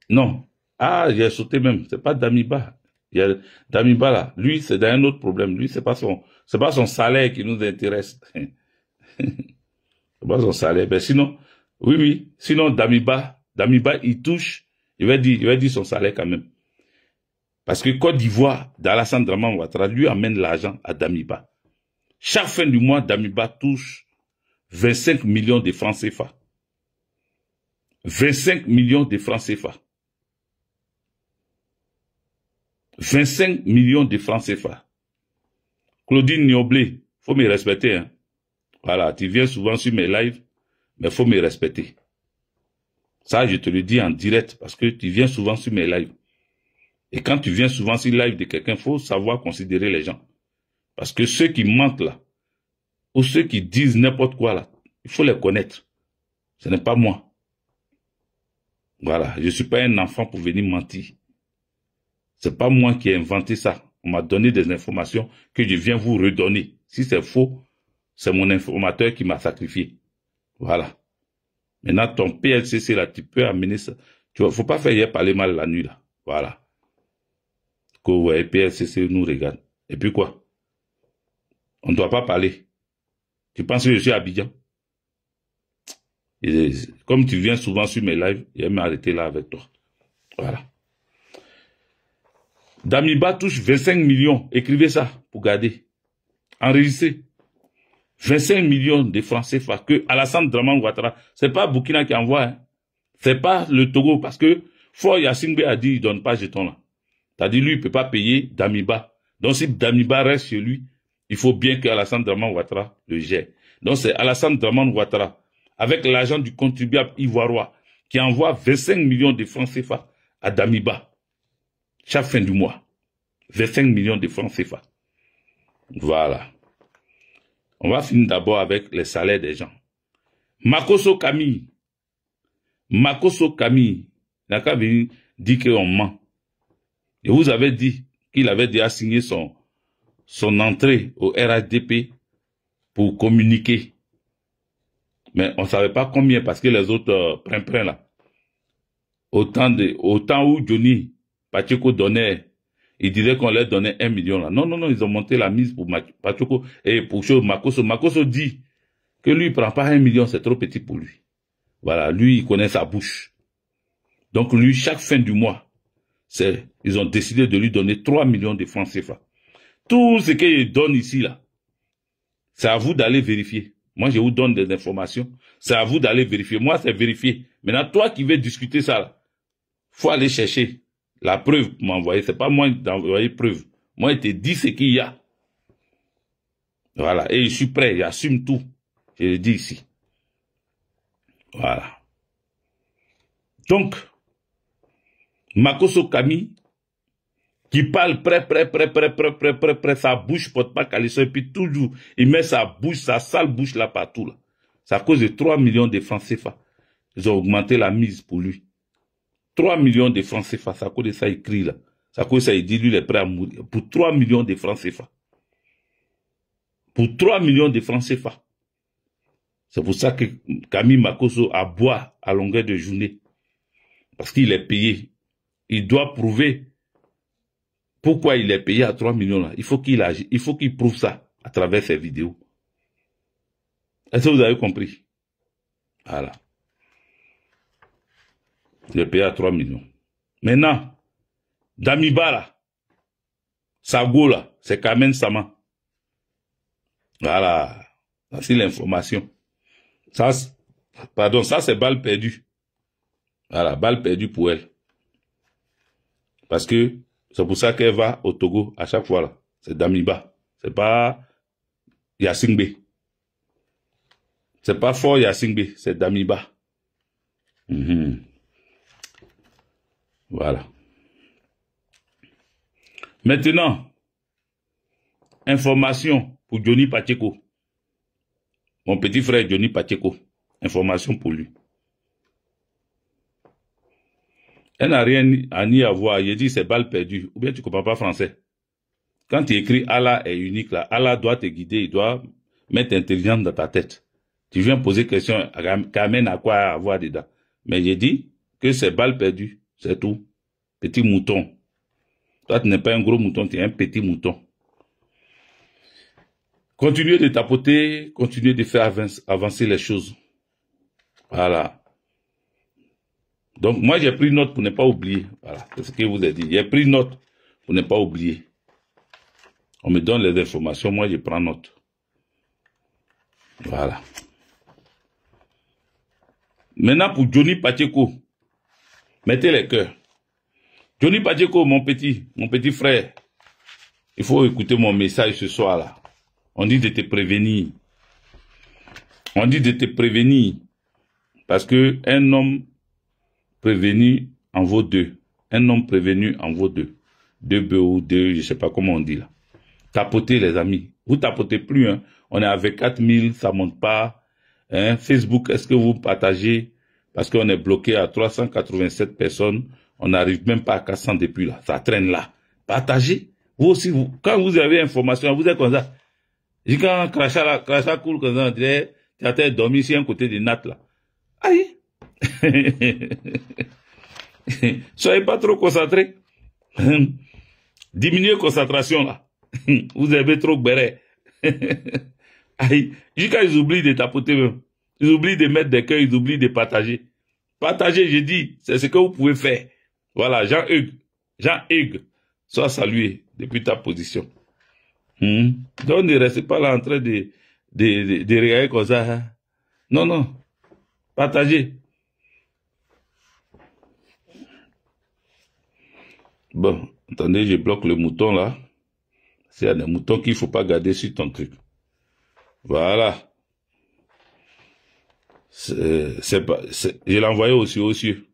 non. Ah, j'ai sauté même. C'est pas Damiba. Il y a Damiba là. Lui, c'est un autre problème. Lui, c'est pas son salaire qui nous intéresse. C'est pas son salaire. Ben sinon, oui. Sinon, Damiba, il touche. Il va dire son salaire quand même. Parce que Côte d'Ivoire, d'Alassane Draman Ouattara, lui amène l'argent à Damiba. Chaque fin du mois, Damiba touche 25 millions de francs CFA. 25 millions de francs CFA. 25 millions de francs CFA. Claudine Nioblé, faut me respecter, hein. Voilà, tu viens souvent sur mes lives, mais faut me respecter. Ça, je te le dis en direct, parce que tu viens souvent sur mes lives. Et quand tu viens souvent sur le live de quelqu'un, faut savoir considérer les gens. Parce que ceux qui mentent là, ou ceux qui disent n'importe quoi là, il faut les connaître. Ce n'est pas moi. Voilà, je suis pas un enfant pour venir mentir. C'est pas moi qui ai inventé ça. On m'a donné des informations que je viens vous redonner. Si c'est faux, c'est mon informateur qui m'a sacrifié. Voilà. Maintenant, ton PLCC là, tu peux amener ça. Tu vois, faut pas faire hier parler mal la nuit là. Voilà. Que ouais, PLCC nous regarde. Et puis quoi? On ne doit pas parler. Tu penses que je suis à Abidjan? Et comme tu viens souvent sur mes lives, je vais m'arrêter là avec toi. Voilà. Damiba touche 25 millions. Écrivez ça pour garder. Enregistrez. 25 millions de francs CFA que Alassane Draman Ouattara, c'est pas Burkina qui envoie, hein. C'est pas le Togo, parce que Fort Yassingbe a dit, il donne pas jeton là. T'as dit, lui, il peut pas payer Damiba. Donc, si Damiba reste chez lui, il faut bien que Alassane Draman Ouattara le gère. Donc, c'est Alassane Draman Ouattara, avec l'argent du contribuable ivoiriois, qui envoie 25 millions de francs CFA à Damiba. Chaque fin du mois. 25 millions de francs CFA. Voilà. On va finir d'abord avec les salaires des gens. Makoso Camille, n'a qu'à venir dire qu'on ment. Et vous avez dit qu'il avait déjà signé son entrée au RHDP pour communiquer. Mais on ne savait pas combien parce que les autres prennent là. Au temps où Johnny Pacheco donnait, il disait qu'on leur donnait 1 million là. Non, ils ont monté la mise pour Pacheco et pour Makoso. Makoso dit que lui, il prend pas 1 million, c'est trop petit pour lui. Voilà, lui, il connaît sa bouche. Donc lui, chaque fin du mois, ils ont décidé de lui donner 3 millions de francs CFA. Tout ce que je donne ici, là, c'est à vous d'aller vérifier. Moi, je vous donne des informations. C'est à vous d'aller vérifier. Moi, c'est vérifier. Maintenant, toi qui veux discuter ça, là, faut aller chercher la preuve pour m'envoyer. C'est pas moi d'envoyer preuve. Moi, je te dis ce qu'il y a. Voilà. Et je suis prêt. J'assume tout. Je le dis ici. Voilà. Donc, Makosso Camille, qui parle près, sa bouche porte pas caleçon, et puis toujours, il met sa bouche, sa sale bouche là partout, là. C'est à cause de 3 millions de francs CFA. Ils ont augmenté la mise pour lui. 3 millions de francs CFA, c'est à cause de ça, il crie là. C'est à cause de ça, il dit, lui, il est prêt à mourir. Pour 3 millions de francs CFA. Pour 3 millions de francs CFA. C'est pour ça que Camille Makosso aboie à longueur de journée. Parce qu'il est payé. Il doit prouver pourquoi il est payé à 3 millions là. Il faut qu'il agisse. Il faut qu'il prouve ça à travers ses vidéos. Est-ce que vous avez compris? Voilà. Il est payé à 3 millions. Maintenant, Damiba là, Sago là, c'est Kamen Sama. Voilà. C'est l'information. Ça, pardon, ça c'est balle perdue. Voilà, balle perdue pour elle. Parce que c'est pour ça qu'elle va au Togo à chaque fois là. C'est Damiba. C'est pas Yassingbe. C'est pas fort Yassingbe, c'est Damiba. Voilà. Maintenant, information pour Johnny Pacheco. Mon petit frère Johnny Pacheco. Information pour lui. Elle n'a rien à ni à voir. Il dit c'est balle perdue. Ou bien tu ne comprends pas français. Quand tu écris Allah est unique, là, Allah doit te guider. Il doit mettre intelligence dans ta tête. Tu viens poser question, qu'amène à quoi avoir dedans. Mais j'ai dit que c'est balle perdue. C'est tout. Petit mouton. Toi, tu n'es pas un gros mouton, tu es un petit mouton. Continuez de tapoter, continuez de faire avancer les choses. Voilà. Donc, moi, j'ai pris note pour ne pas oublier. Voilà, c'est ce que je vous ai dit. J'ai pris note pour ne pas oublier. On me donne les informations, moi, je prends note. Voilà. Maintenant, pour Johnny Pacheco, mettez les cœurs. Johnny Pacheco, mon petit frère, il faut écouter mon message ce soir-là. On dit de te prévenir. On dit de te prévenir. Parce que un homme prévenu en vaut deux. Un homme prévenu en vaut deux. Deux bœufs ou deux, je sais pas comment on dit là. Tapotez les amis. Vous tapotez plus, hein. On est avec 4000, ça monte pas. Hein. Facebook, est-ce que vous partagez? Parce qu'on est bloqué à 387 personnes. On n'arrive même pas à 400 depuis là. Ça traîne là. Partagez. Vous aussi, quand vous avez information, vous êtes comme ça. Et quand crachat coule comme ça, on dirait, tu as dormi ici un côté de natte là. Aïe! Soyez pas trop concentrés. Diminuez concentration là. Vous avez trop béret. Aïe! Jusqu'à ils oublient de tapoter même. Ils oublient de mettre des cœurs, ils oublient de partager. Partager, j'ai dit, c'est ce que vous pouvez faire. Voilà, Jean-Hugues, sois salué depuis ta position. Donc ne restez pas là en train de regarder comme ça. Hein. Non, non. Partagez. Bon, attendez, je bloque le mouton là. C'est un mouton qu'il ne faut pas garder sur ton truc. Voilà. Je l'ai envoyé aussi aux cieux.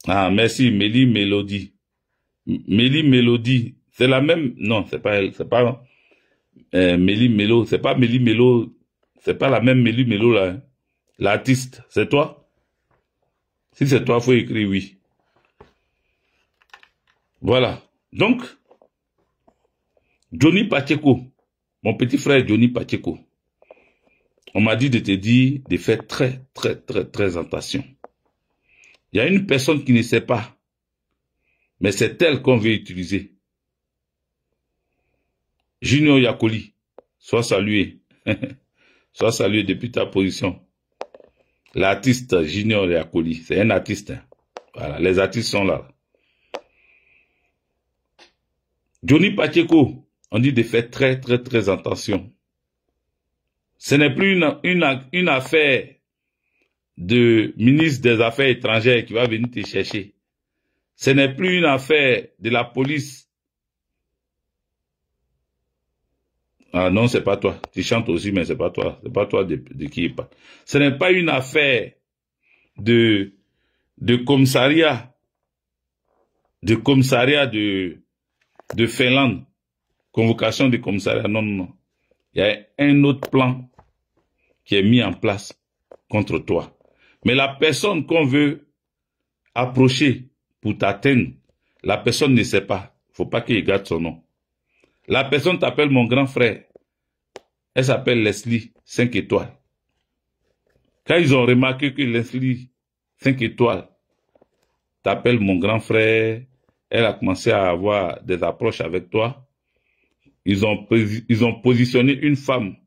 Ah, merci, Mélie Mélodie. Mélie Mélodie. C'est la même, non, c'est pas elle, c'est pas Mélie Mélo, c'est pas Mélie Mélo, c'est pas la même Mélie Mélo là. Hein. L'artiste, c'est toi? Si c'est toi, faut écrire oui. Voilà. Donc, Johnny Pacheco, mon petit frère Johnny Pacheco, on m'a dit de te dire de faire très attention. Il y a une personne qui ne sait pas, mais c'est elle qu'on veut utiliser. Junior Yakoli, sois salué. Sois salué depuis ta position. L'artiste Junior Yakoli, c'est un artiste. Hein. Voilà, les artistes sont là. Johnny Pacheco, on dit de faire très, très, très attention. Ce n'est plus une affaire de ministre des Affaires étrangères qui va venir te chercher. Ce n'est plus une affaire de la police. Ah non, c'est pas toi. Tu chantes aussi, mais c'est pas toi. C'est pas toi de qui il parle. Ce n'est pas une affaire de commissariat. De commissariat de Finlande. Convocation de commissariat. Non, non, non. Il y a un autre plan qui est mis en place contre toi. Mais la personne qu'on veut approcher pour t'atteindre, la personne ne sait pas. Faut pas qu'il garde son nom. La personne t'appelle mon grand frère. Elle s'appelle Leslie 5 étoiles. Quand ils ont remarqué que Leslie 5 étoiles t'appelle mon grand frère, elle a commencé à avoir des approches avec toi. Ils ont positionné une femme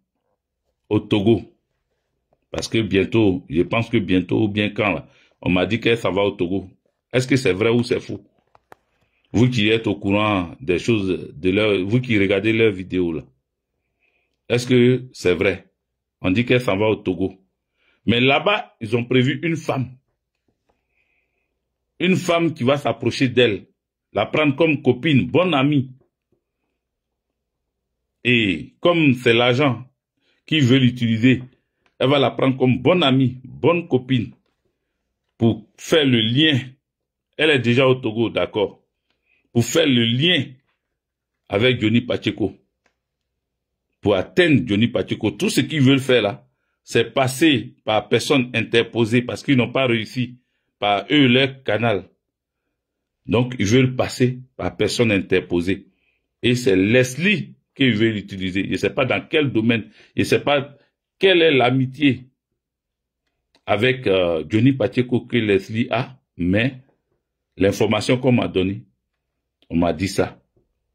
au Togo. Parce que bientôt, je pense que bientôt, ou bien quand, là, on m'a dit qu'elle s'en va au Togo. Est-ce que c'est vrai ou c'est faux? Vous qui êtes au courant des choses, vous qui regardez leurs vidéos, là. Est-ce que c'est vrai? On dit qu'elle s'en va au Togo. Mais là-bas, ils ont prévu une femme. Une femme qui va s'approcher d'elle, la prendre comme copine, bonne amie. Et comme c'est l'agent qui veut l'utiliser, elle va la prendre comme bonne amie, bonne copine, pour faire le lien. Elle est déjà au Togo, d'accord. Pour faire le lien avec Johnny Pacheco. Pour atteindre Johnny Pacheco. Tout ce qu'ils veulent faire là, c'est passer par personne interposée parce qu'ils n'ont pas réussi par eux leur canal. Donc, ils veulent passer par personne interposée. Et c'est Leslie qu'ils veulent utiliser. Je ne sais pas dans quel domaine. Je ne sais pas quelle est l'amitié avec Johnny Pacheco que Leslie a, mais l'information qu'on m'a donnée, on m'a dit ça.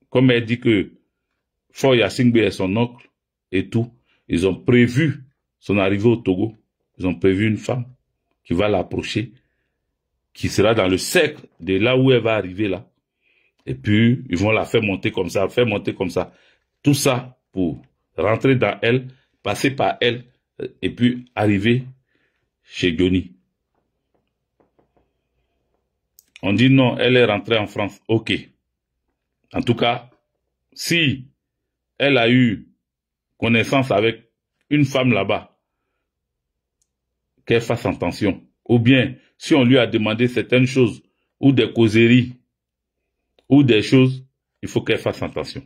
Comme elle dit que Foya Singbe est son oncle et tout, ils ont prévu son arrivée au Togo. Ils ont prévu une femme qui va l'approcher, qui sera dans le cercle de là où elle va arriver là. Et puis, ils vont la faire monter comme ça, Tout ça pour rentrer dans elle, passer par elle, et puis arriver chez Johnny. On dit non, elle est rentrée en France. Ok. En tout cas, si elle a eu connaissance avec une femme là-bas, qu'elle fasse attention. Ou bien, si on lui a demandé certaines choses, ou des causeries, ou des choses, il faut qu'elle fasse attention.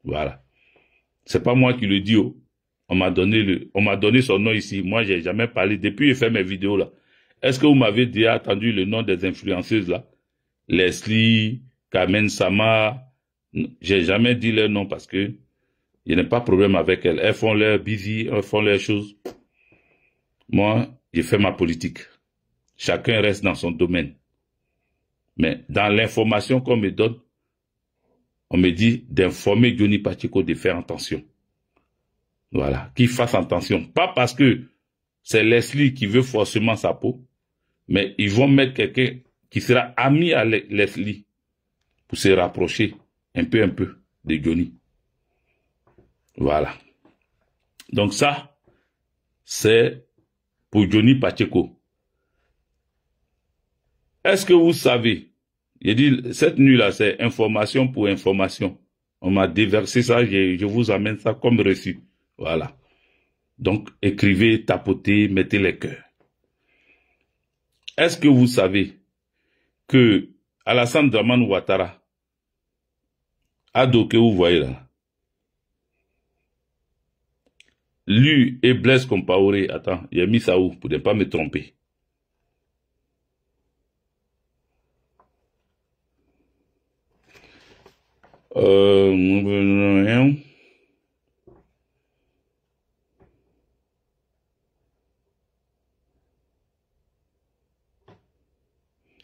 Voilà. C'est pas moi qui le dis. Oh. On m'a donné son nom ici. Moi, j'ai jamais parlé. Depuis, j'ai fait mes vidéos là. Est-ce que vous m'avez déjà entendu le nom des influenceuses là? Leslie, Carmen Sama. J'ai jamais dit leur nom parce que il n'y a pas de problème avec elles. Elles font leur busy, elles font leurs choses. Moi, j'ai fait ma politique. Chacun reste dans son domaine. Mais dans l'information qu'on me donne, on me dit d'informer Johnny Pacheco de faire attention. Voilà, qu'il fasse attention. Pas parce que c'est Leslie qui veut forcément sa peau, mais ils vont mettre quelqu'un qui sera ami à Leslie pour se rapprocher un peu de Johnny. Voilà. Donc ça, c'est pour Johnny Pacheco. Est-ce que vous savez, j'ai dit, cette nuit-là, c'est information pour information. On m'a déversé ça, je vous amène ça comme reçu. Voilà. Donc, écrivez, tapotez, mettez les cœurs. Est-ce que vous savez que Alassane Dramane Ouattara, Ado que vous voyez là, lui et Blaise Compaoré, attends, il a mis ça où pour ne pas me tromper.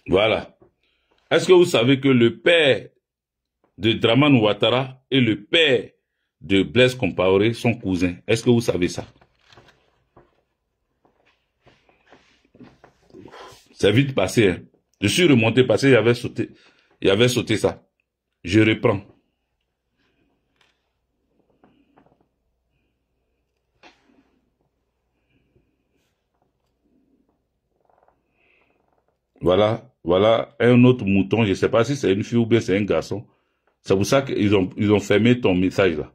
Voilà. Est-ce que vous savez que le père de Dramane Ouattara et le père de Blaise Compaoré sont cousins? Est-ce que vous savez ça? C'est vite passé. Hein. Je suis remonté parce qu'il y avait sauté ça. Je reprends. Voilà, voilà un autre mouton. Je ne sais pas si c'est une fille ou bien c'est un garçon. C'est pour ça qu'ils ont fermé ton message là.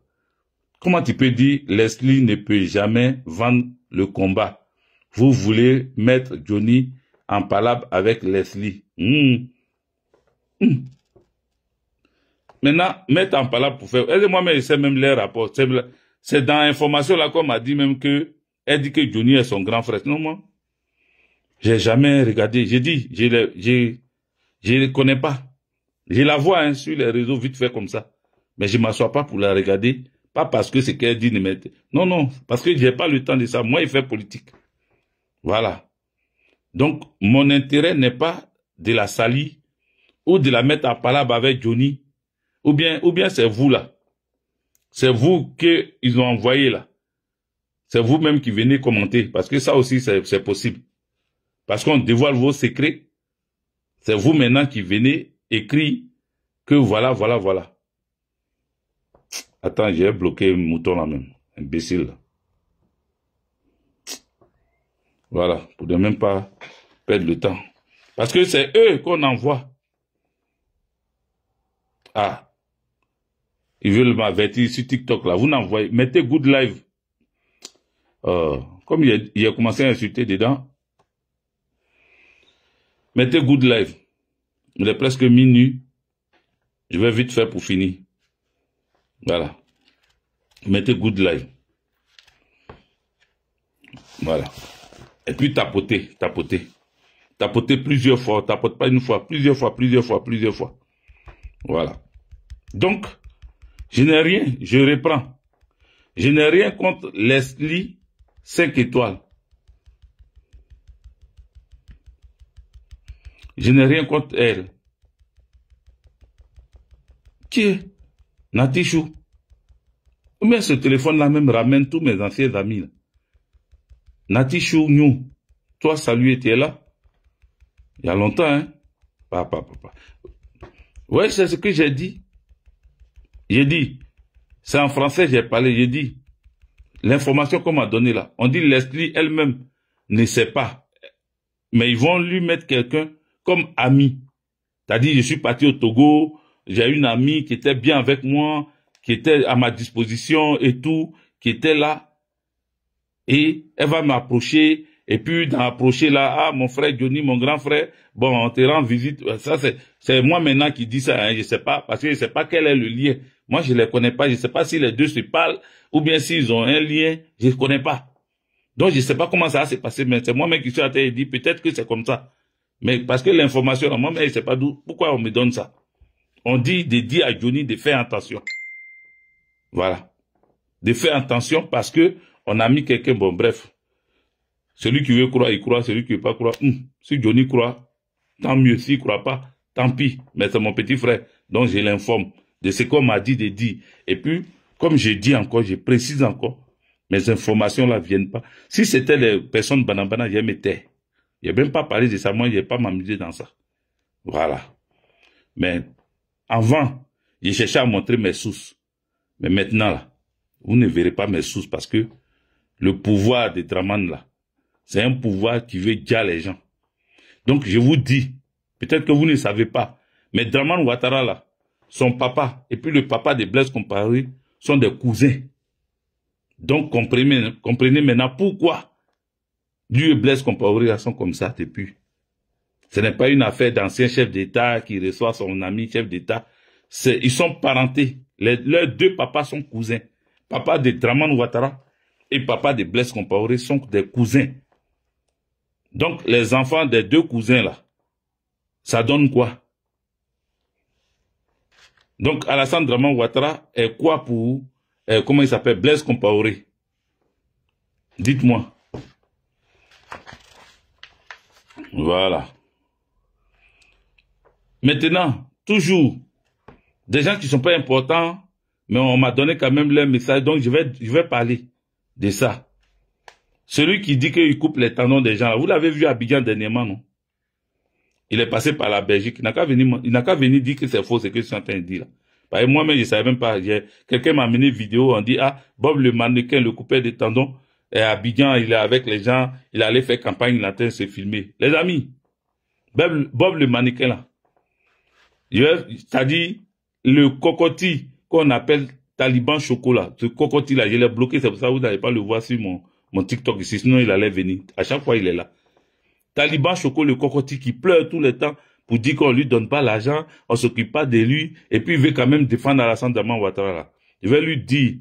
Comment tu peux dire Leslie ne peut jamais vendre le combat? Vous voulez mettre Johnny en palabre avec Leslie. Maintenant, mettre en palabre pour faire... Moi-même, je sais même les rapports. C'est dans l'information là qu'on m'a dit même que... Elle dit que Johnny est son grand frère. Non, moi, j'ai jamais regardé. J'ai dit, je ne connais pas. Je la vois hein, sur les réseaux vite fait comme ça. Mais je ne m'assois pas pour la regarder. Pas parce que c'est qu'elle dit... Non, non, parce que je n'ai pas le temps de ça. Moi, il fait politique. Voilà. Donc, mon intérêt n'est pas de la salir ou de la mettre en palabre avec Johnny. Ou bien c'est vous là. C'est vous qu'ils ont envoyé là. C'est vous-même qui venez commenter. Parce que ça aussi, c'est possible. Parce qu'on dévoile vos secrets. C'est vous maintenant qui venez écrire que voilà, voilà, voilà. Attends, j'ai bloqué un mouton là même. Imbécile là. Voilà, pour ne même pas perdre le temps. Parce que c'est eux qu'on envoie. Ah. Ils veulent m'avertir sur TikTok là. Vous n'envoyez. Mettez good live. Comme il a commencé à insulter dedans. Mettez good live. Il est presque minuit. Je vais vite faire pour finir. Voilà. Mettez good live. Voilà. Et puis tapoter, tapoter. Tapoter plusieurs fois. Tapote pas une fois, plusieurs fois, plusieurs fois, plusieurs fois. Voilà. Donc, je n'ai rien, je reprends. Je n'ai rien contre Leslie 5 étoiles. Je n'ai rien contre elle. Qui est Natichou? Ou bien ce téléphone-là même ramène tous mes anciens amis. Là. Natichou, nous. Toi, salut, tu es là. Il y a longtemps, hein. Papa. Ouais, c'est ce que j'ai dit. J'ai dit. C'est en français, j'ai parlé, j'ai dit. L'information qu'on m'a donnée là. On dit Leslie elle-même ne sait pas. Mais ils vont lui mettre quelqu'un comme ami. C'est-à-dire, je suis parti au Togo, j'ai une amie qui était bien avec moi, qui était à ma disposition et tout, qui était là. Et elle va m'approcher, et puis dans l'approcher là, ah, mon frère Johnny, mon grand frère, bon, on te rend visite. Ça, c'est moi maintenant qui dis ça, hein, je sais pas, parce que je sais pas quel est le lien. Moi, je les connais pas, je sais pas si les deux se parlent, ou bien s'ils ont un lien, je ne connais pas. Donc, je sais pas comment ça va se passer, mais c'est moi-même qui suis à terre et dit, peut-être que c'est comme ça. Mais parce que l'information, moi-même, je sais pas d'où, pourquoi on me donne ça. On dit de dire à Johnny de faire attention. Voilà. De faire attention parce que on a mis quelqu'un, bon, bref. Celui qui veut croire, il croit. Celui qui veut pas croire, si Johnny croit, tant mieux. S'il croit pas, tant pis. Mais c'est mon petit frère. Donc, je l'informe de ce qu'on m'a dit de dire. Et puis, comme je dis encore, je précise encore, mes informations là viennent pas. Si c'était les personnes banabana, je m'étais. Je n'ai même pas parlé de ça. Moi, je n'ai pas m'amuser dans ça. Voilà. Mais, avant, j'ai cherché à montrer mes sources. Mais maintenant, là, vous ne verrez pas mes sources parce que le pouvoir de Draman, là, c'est un pouvoir qui veut dire les gens. Donc, je vous dis, peut-être que vous ne savez pas, mais Draman Ouattara, là, son papa et puis le papa de Blaise Compaoré sont des cousins. Donc, comprenez maintenant pourquoi lui et Blaise Compaoré sont comme ça depuis. Ce n'est pas une affaire d'ancien chef d'État qui reçoit son ami chef d'État. Ils sont parentés. Leurs deux papas sont cousins. Papa de Draman Ouattara et papa de Blaise Compaoré sont des cousins. Donc, les enfants des deux cousins là, ça donne quoi? Donc, Alassane Draman Ouattara est quoi pour, comment il s'appelle, Blaise Compaoré? Dites-moi. Voilà. Maintenant, toujours, des gens qui ne sont pas importants, mais on m'a donné quand même leur message, donc je vais parler de ça. Celui qui dit qu'il coupe les tendons des gens, vous l'avez vu à Abidjan dernièrement, non? Il est passé par la Belgique, il n'a qu'à venir dire que c'est faux ce que je suis en train de dire là. Parce que moi-même, je ne savais même pas. Quelqu'un m'a amené une vidéo, on dit, ah, Bob le mannequin, le coupeur des tendons, et à Abidjan, il est avec les gens, il allait faire campagne, il est en train de se filmer. Les amis, Bob le mannequin là. C'est-à-dire, le cocotti qu'on appelle Taliban Chocolat. Ce cocotti là, je l'ai bloqué, c'est pour ça que vous n'allez pas le voir sur mon TikTok ici, sinon il allait venir. À chaque fois, il est là. Taliban Chocolat, le cocotti qui pleure tout le temps pour dire qu'on lui donne pas l'argent, on s'occupe pas de lui, et puis il veut quand même défendre Alassane Dramane Ouattara là. Je vais lui dire,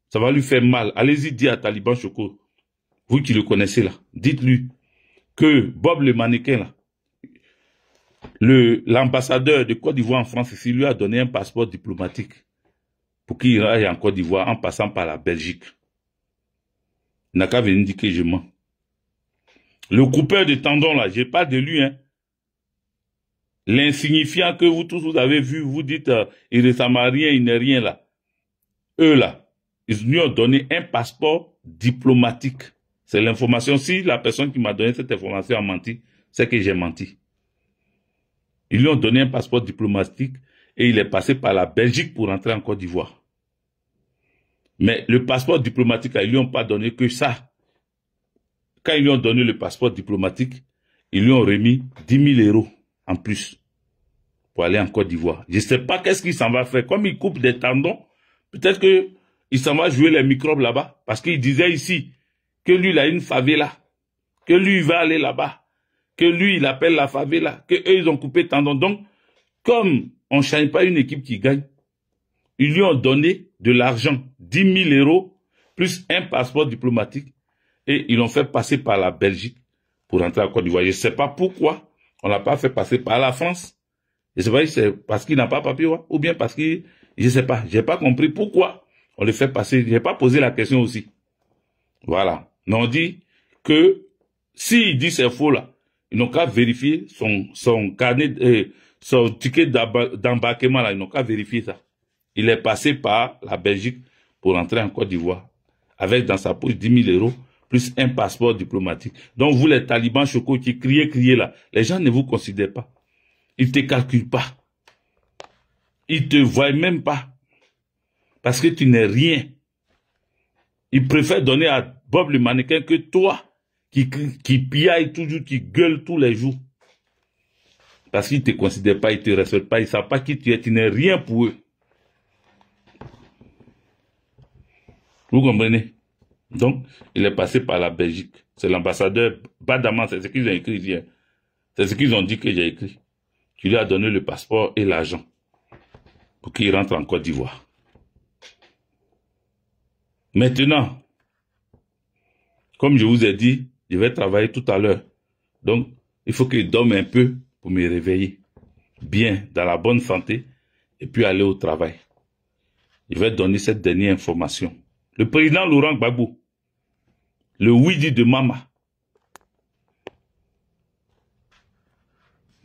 ça va lui faire mal. Allez-y, dire à Taliban Chocolat, vous qui le connaissez là, dites-lui que Bob le mannequin là, l'ambassadeur de Côte d'Ivoire en France ici lui a donné un passeport diplomatique pour qu'il aille en Côte d'Ivoire en passant par la Belgique. Il n'a qu'à venir dire que je mens. Le coupeur de tendons là, je parle de lui, hein. L'insignifiant que vous tous vous avez vu, vous dites, il ne ressemble à rien, il n'est rien là. Eux là, ils lui ont donné un passeport diplomatique. C'est l'information. Si la personne qui m'a donné cette information a menti, c'est que j'ai menti. Ils lui ont donné un passeport diplomatique et il est passé par la Belgique pour entrer en Côte d'Ivoire. Mais le passeport diplomatique, ils lui ont pas donné que ça. Quand ils lui ont donné le passeport diplomatique, ils lui ont remis 10 000 € en plus pour aller en Côte d'Ivoire. Je ne sais pas qu'est-ce qu'il s'en va faire. Comme il coupe des tendons, peut-être qu'il s'en va jouer les microbes là-bas. Parce qu'il disait ici que lui, il a une favela. Que lui, il va aller là-bas. Que lui, il appelle la favela. Que eux, ils ont coupé tendons. Donc, comme on ne change pas une équipe qui gagne, ils lui ont donné de l'argent, 10 000 € plus un passeport diplomatique. Et ils l'ont fait passer par la Belgique pour entrer en Côte d'Ivoire. Je ne sais pas pourquoi on l'a pas fait passer par la France. Je ne sais pas si c'est parce qu'il n'a pas papier ou bien parce que, je ne sais pas. J'ai pas compris pourquoi on le fait passer. Je n'ai pas posé la question aussi. Voilà. Mais on dit que s'il dit c'est faux là, ils n'ont qu'à vérifier son carnet, son ticket d'embarquement là, ils n'ont qu'à vérifier ça. Il est passé par la Belgique pour entrer en Côte d'Ivoire avec dans sa poche 10 000 € plus un passeport diplomatique. Donc vous les talibans chocos qui criez là, les gens ne vous considèrent pas. Ils te calculent pas. Ils te voient même pas. Parce que tu n'es rien. Ils préfèrent donner à Bob le mannequin que toi qui piaille toujours, qui gueule tous les jours. Parce qu'ils ne te considèrent pas, ils ne te respectent pas, ils ne savent pas qui tu es, tu n'es rien pour eux. Vous comprenez? Donc, il est passé par la Belgique. C'est l'ambassadeur Badaman, c'est ce qu'ils ont écrit hier. C'est ce qu'ils ont dit que j'ai écrit. Tu lui as donné le passeport et l'argent pour qu'il rentre en Côte d'Ivoire. Maintenant, comme je vous ai dit, je vais travailler tout à l'heure. Donc, il faut que je dorme un peu pour me réveiller. Bien, dans la bonne santé, et puis aller au travail. Je vais donner cette dernière information. Le président Laurent Gbagbo, le Widi de Mama.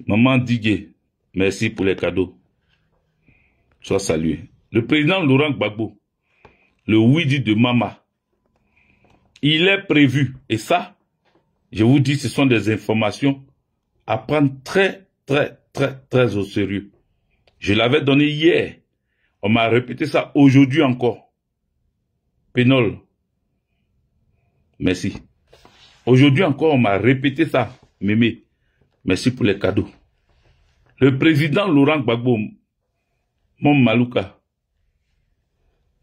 Maman Digue, merci pour les cadeaux. Sois salué. Le président Laurent Gbagbo, le Widi de Mama, il est prévu, et ça, je vous dis, ce sont des informations à prendre très, très, très, très au sérieux. Je l'avais donné hier. On m'a répété ça aujourd'hui encore. Pénol. Merci. Aujourd'hui encore, on m'a répété ça. Mémé. Merci pour les cadeaux. Le président Laurent Gbagbo, mon Malouka.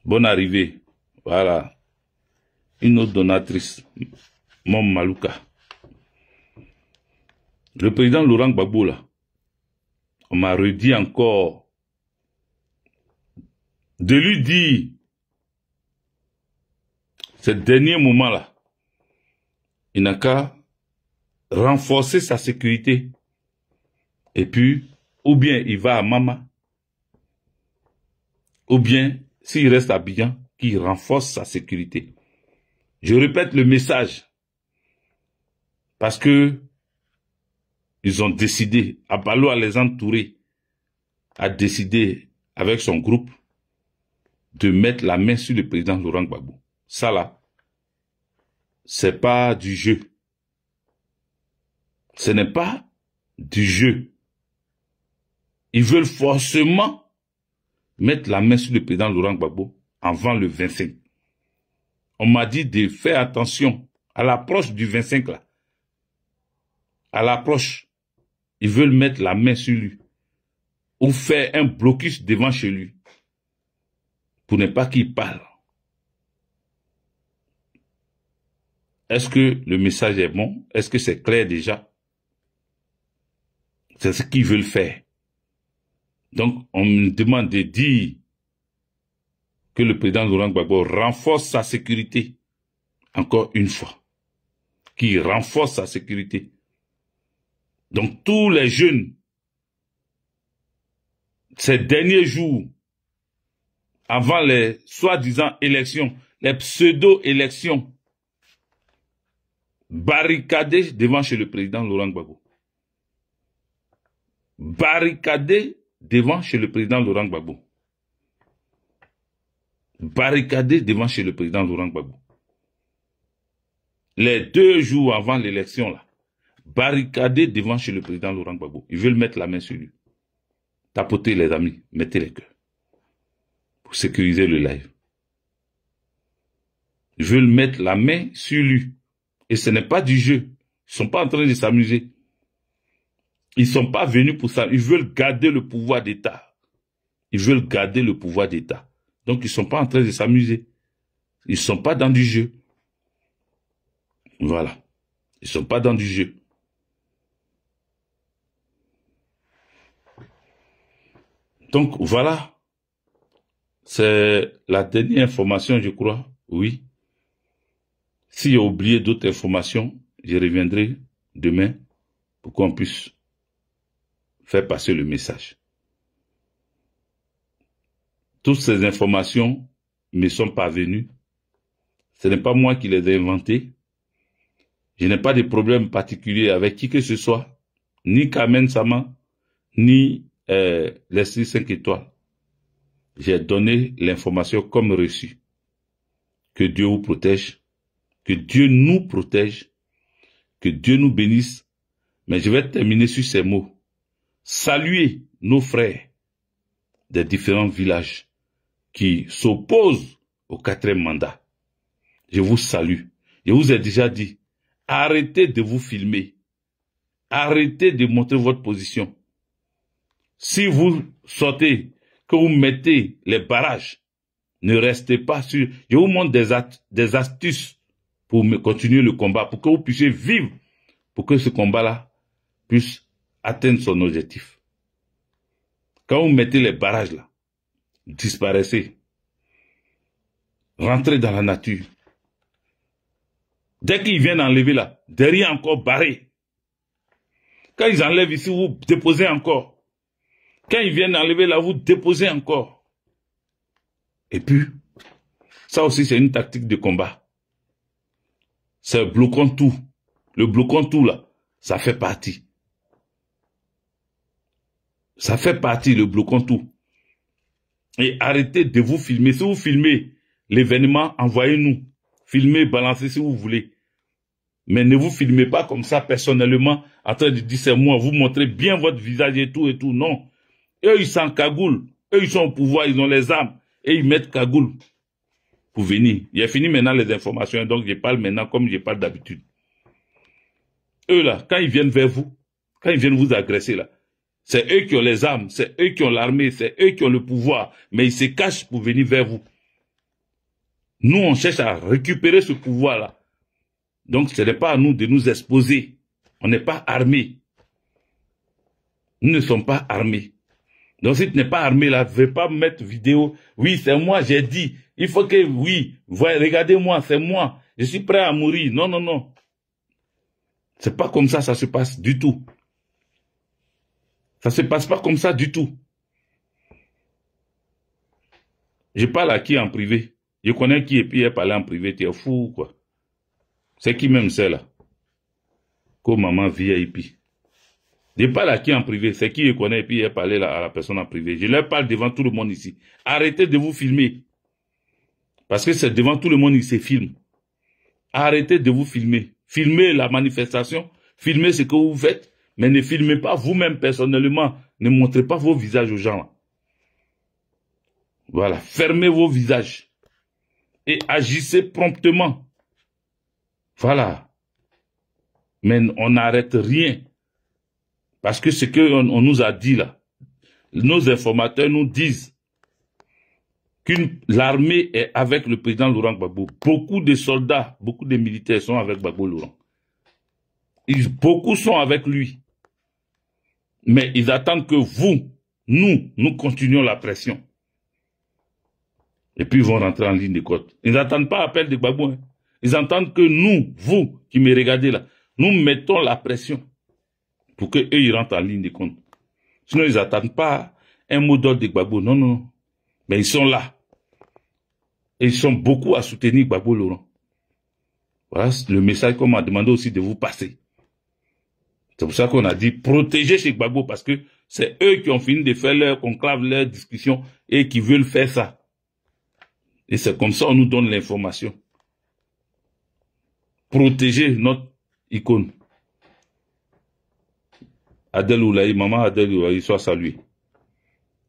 Bonne arrivée. Voilà. Une autre donatrice. Mon Malouka. Le président Laurent Gbagbo, là, on m'a redit encore de lui dire, ces derniers moments-là, il n'a qu'à renforcer sa sécurité. Et puis, ou bien il va à Mama, ou bien, s'il reste à Abidjan, qu'il renforce sa sécurité. Je répète le message, parce que ils ont décidé, Abalo à les entourer, a décidé avec son groupe de mettre la main sur le président Laurent Gbagbo. Ça là, c'est pas du jeu. Ce n'est pas du jeu. Ils veulent forcément mettre la main sur le président Laurent Gbagbo avant le 25. On m'a dit de faire attention à l'approche du 25 là. À l'approche. ils veulent mettre la main sur lui ou faire un blocus devant chez lui pour ne pas qu'il parle. Est-ce que le message est bon? Est-ce que c'est clair déjà? C'est ce qu'ils veulent faire. Donc, on me demande de dire que le président Laurent Gbagbo renforce sa sécurité. Encore une fois. Qu'il renforce sa sécurité. Donc, tous les jeunes, ces derniers jours, avant les soi-disant élections, les pseudo-élections, barricadés devant chez le président Laurent Gbagbo. Barricadés devant chez le président Laurent Gbagbo. Barricadés devant chez le président Laurent Gbagbo. Les 2 jours avant l'élection, là, barricadés devant chez le président Laurent Gbagbo. Ils veulent mettre la main sur lui. Tapotez les amis, mettez les cœurs. Pour sécuriser le live. Ils veulent mettre la main sur lui. Et ce n'est pas du jeu. Ils sont pas en train de s'amuser. Ils sont pas venus pour ça. Ils veulent garder le pouvoir d'État. Ils veulent garder le pouvoir d'État. Donc ils sont pas en train de s'amuser. Ils sont pas dans du jeu. Voilà. Ils sont pas dans du jeu. Donc voilà. C'est la dernière information, je crois. Oui. Si j'ai oublié d'autres informations, je reviendrai demain pour qu'on puisse faire passer le message. Toutes ces informations me sont parvenues. Ce n'est pas moi qui les ai inventées. Je n'ai pas de problème particulier avec qui que ce soit, ni Carmen Sama, ni les 5 étoiles. J'ai donné l'information comme reçue. Que Dieu vous protège. Que Dieu nous protège, que Dieu nous bénisse. Mais je vais terminer sur ces mots. Saluer nos frères des différents villages qui s'opposent au 4e mandat. Je vous salue. Je vous ai déjà dit, arrêtez de vous filmer. Arrêtez de montrer votre position. Si vous sortez, que vous mettez les barrages, ne restez pas sur... Je vous montre des astuces pour continuer le combat, pour que vous puissiez vivre, pour que ce combat-là puisse atteindre son objectif. Quand vous mettez les barrages là, disparaissez. Rentrez dans la nature. Dès qu'ils viennent enlever là, derrière encore barré. Quand ils enlèvent ici, vous déposez encore. Quand ils viennent enlever là, vous déposez encore. Et puis, ça aussi c'est une tactique de combat. C'est bloquant tout. Le bloquant tout là, ça fait partie. Ça fait partie, le bloquant tout. Et arrêtez de vous filmer. Si vous filmez l'événement, envoyez-nous. Filmez, balancez si vous voulez. Mais ne vous filmez pas comme ça personnellement, en train de dire c'est moi, vous montrez bien votre visage et tout, non. Eux, ils s'en cagoulent. Eux, ils sont au pouvoir, ils ont les armes. Et ils mettent cagoule pour venir. J'ai fini maintenant les informations, donc je parle maintenant comme je parle d'habitude. Eux là, quand ils viennent vers vous, quand ils viennent vous agresser là, c'est eux qui ont les armes, c'est eux qui ont l'armée, c'est eux qui ont le pouvoir, mais ils se cachent pour venir vers vous. Nous, on cherche à récupérer ce pouvoir-là. Donc, ce n'est pas à nous de nous exposer. On n'est pas armés. Nous ne sommes pas armés. Donc, si tu n'es pas armé là, ne vais pas mettre vidéo. Oui, c'est moi, j'ai dit. Il faut que, oui, voyez, regardez-moi, c'est moi. Je suis prêt à mourir. Non, non, non. C'est pas comme ça se passe du tout. Ça se passe pas comme ça du tout. Je parle à qui en privé? Je connais qui et puis elle parle en privé. Tu es fou, quoi. C'est qui même c'est là? Comme maman VIP. Je parle à qui en privé? C'est qui je connais et puis elle parle à la personne en privé. Je leur parle devant tout le monde ici. Arrêtez de vous filmer. Parce que c'est devant tout le monde qui se filme. Arrêtez de vous filmer. Filmez la manifestation. Filmez ce que vous faites. Mais ne filmez pas vous-même personnellement. Ne montrez pas vos visages aux gens là. Voilà. Fermez vos visages. Et agissez promptement. Voilà. Mais on n'arrête rien. Parce que ce qu'on nous a dit là, nos informateurs nous disent que l'armée est avec le président Laurent Gbagbo. Beaucoup de soldats, beaucoup de militaires sont avec Gbagbo Laurent. Beaucoup sont avec lui. Mais ils attendent que nous continuions la pression. Et puis ils vont rentrer en ligne de côte. Ils n'attendent pas l'appel de Gbagbo. Hein. Ils entendent que nous, vous qui me regardez là, nous mettons la pression pour qu'eux ils rentrent en ligne de compte. Sinon ils n'attendent pas un mot d'ordre de Gbagbo. Non, non. Mais ils sont là. Et ils sont beaucoup à soutenir Gbagbo Laurent. Voilà le message qu'on m'a demandé aussi de vous passer. C'est pour ça qu'on a dit protéger chez Gbagbo parce que c'est eux qui ont fini de faire leur conclave, leur discussion et qui veulent faire ça. Et c'est comme ça qu'on nous donne l'information. Protéger notre icône. Adel Oulaye, maman Adel Oulaye, soit saluée.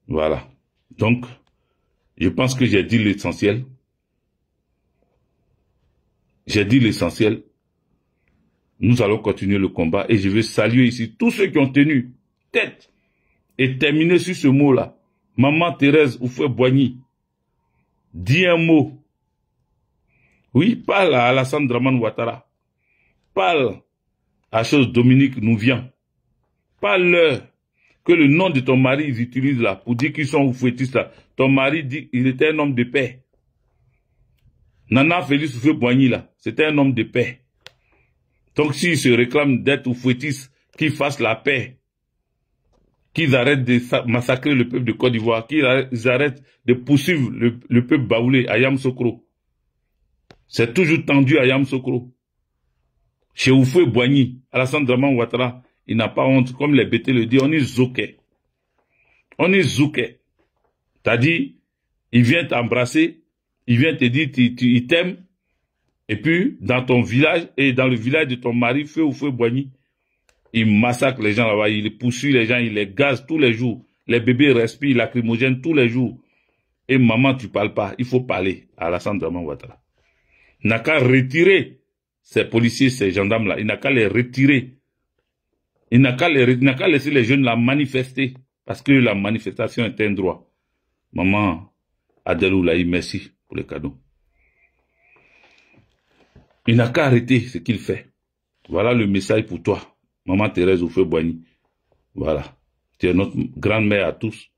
Voilà. Donc, je pense que j'ai dit l'essentiel. J'ai dit l'essentiel. Nous allons continuer le combat et je veux saluer ici tous ceux qui ont tenu tête et terminer sur ce mot-là. Maman Thérèse Houphouët-Boigny, dis un mot. Oui, parle à Alassane Dramane Ouattara. Parle à chose Dominique Nouvian. Parle-leur que le nom de ton mari, ils utilisent là pour dire qu'ils sont oufouettistes là. Ton mari dit qu'il était un homme de paix. Nana Félix Houphouët-Boigny là, c'était un homme de paix. Donc s'ils se réclament d'être oufouettistes, qu'ils fassent la paix. Qu'ils arrêtent de massacrer le peuple de Côte d'Ivoire. Qu'ils arrêtent de poursuivre le peuple baoulé à Yamoussoukro. C'est toujours tendu à Yamoussoukro. Chez Houphouët-Boigny, Alassane Dramane Ouattara, il n'a pas honte, comme les BT le disent, on est zouké. On est zouké. T'as dit, il vient t'embrasser, il vient te dire, il t'aime, et puis, dans ton village, et dans le village de ton mari, Feu Houphouët-Boigny, il massacre les gens là-bas, il poursuit les gens, il les gaze tous les jours. Les bébés respirent lacrymogène tous les jours. Et maman, tu parles pas, il faut parler à Alassane Dramane Ouattara. Il n'a qu'à retirer ces policiers, ces gendarmes-là, il n'a qu'à les retirer. Il n'a qu'à laisser les jeunes la manifester, parce que la manifestation est un droit. Maman Adel Oulaye, merci pour les cadeaux. Il n'a qu'à arrêter ce qu'il fait. Voilà le message pour toi, maman Thérèse Houphouët-Boigny. Voilà. Tu es notre grand-mère à tous.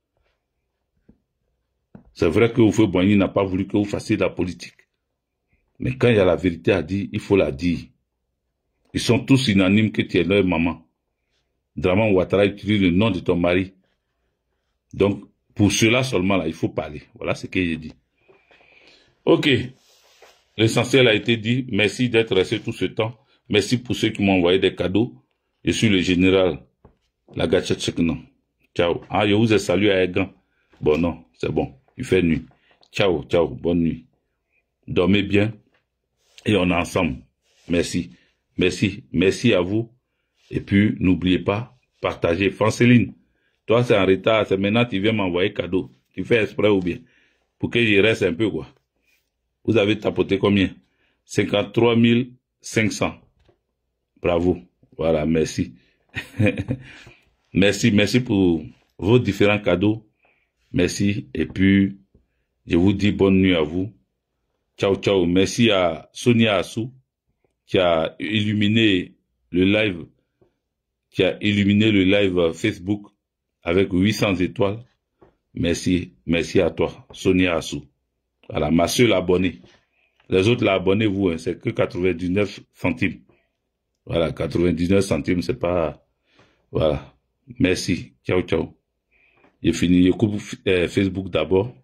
C'est vrai que Houphouët-Boigny n'a pas voulu que vous fassiez de la politique. Mais quand il y a la vérité à dire, il faut la dire. Ils sont tous unanimes que tu es leur maman. Dramane Ouattara utilise le nom de ton mari. Donc, pour cela seulement, là, il faut parler. Voilà ce que j'ai dit. Ok. L'essentiel a été dit. Merci d'être resté tout ce temps. Merci pour ceux qui m'ont envoyé des cadeaux. Je suis le général Lagatchetcheknan. Ciao. Ah, je vous ai salué à Egan. Bon, non, c'est bon. Il fait nuit. Ciao, ciao. Bonne nuit. Dormez bien. Et on est ensemble. Merci. Merci. Merci à vous. Et puis, n'oubliez pas, partagez. Franceline, toi, c'est en retard. C'est maintenant tu viens m'envoyer cadeau. Tu fais exprès ou bien? Pour que j'y reste un peu, quoi. Vous avez tapoté combien? 53 500. Bravo. Voilà, merci. Merci pour vos différents cadeaux. Merci. Et puis, je vous dis bonne nuit à vous. Ciao, ciao. Merci à Sonia Assou, qui a illuminé le live Facebook avec 800 étoiles. Merci à toi, Sonia Assou. Voilà, ma seule abonnée. Les autres, abonnez-vous, hein, c'est que 99 centimes. Voilà, 99 centimes, c'est pas... Voilà. Merci. Ciao, ciao. J'ai fini. Je coupe Facebook d'abord.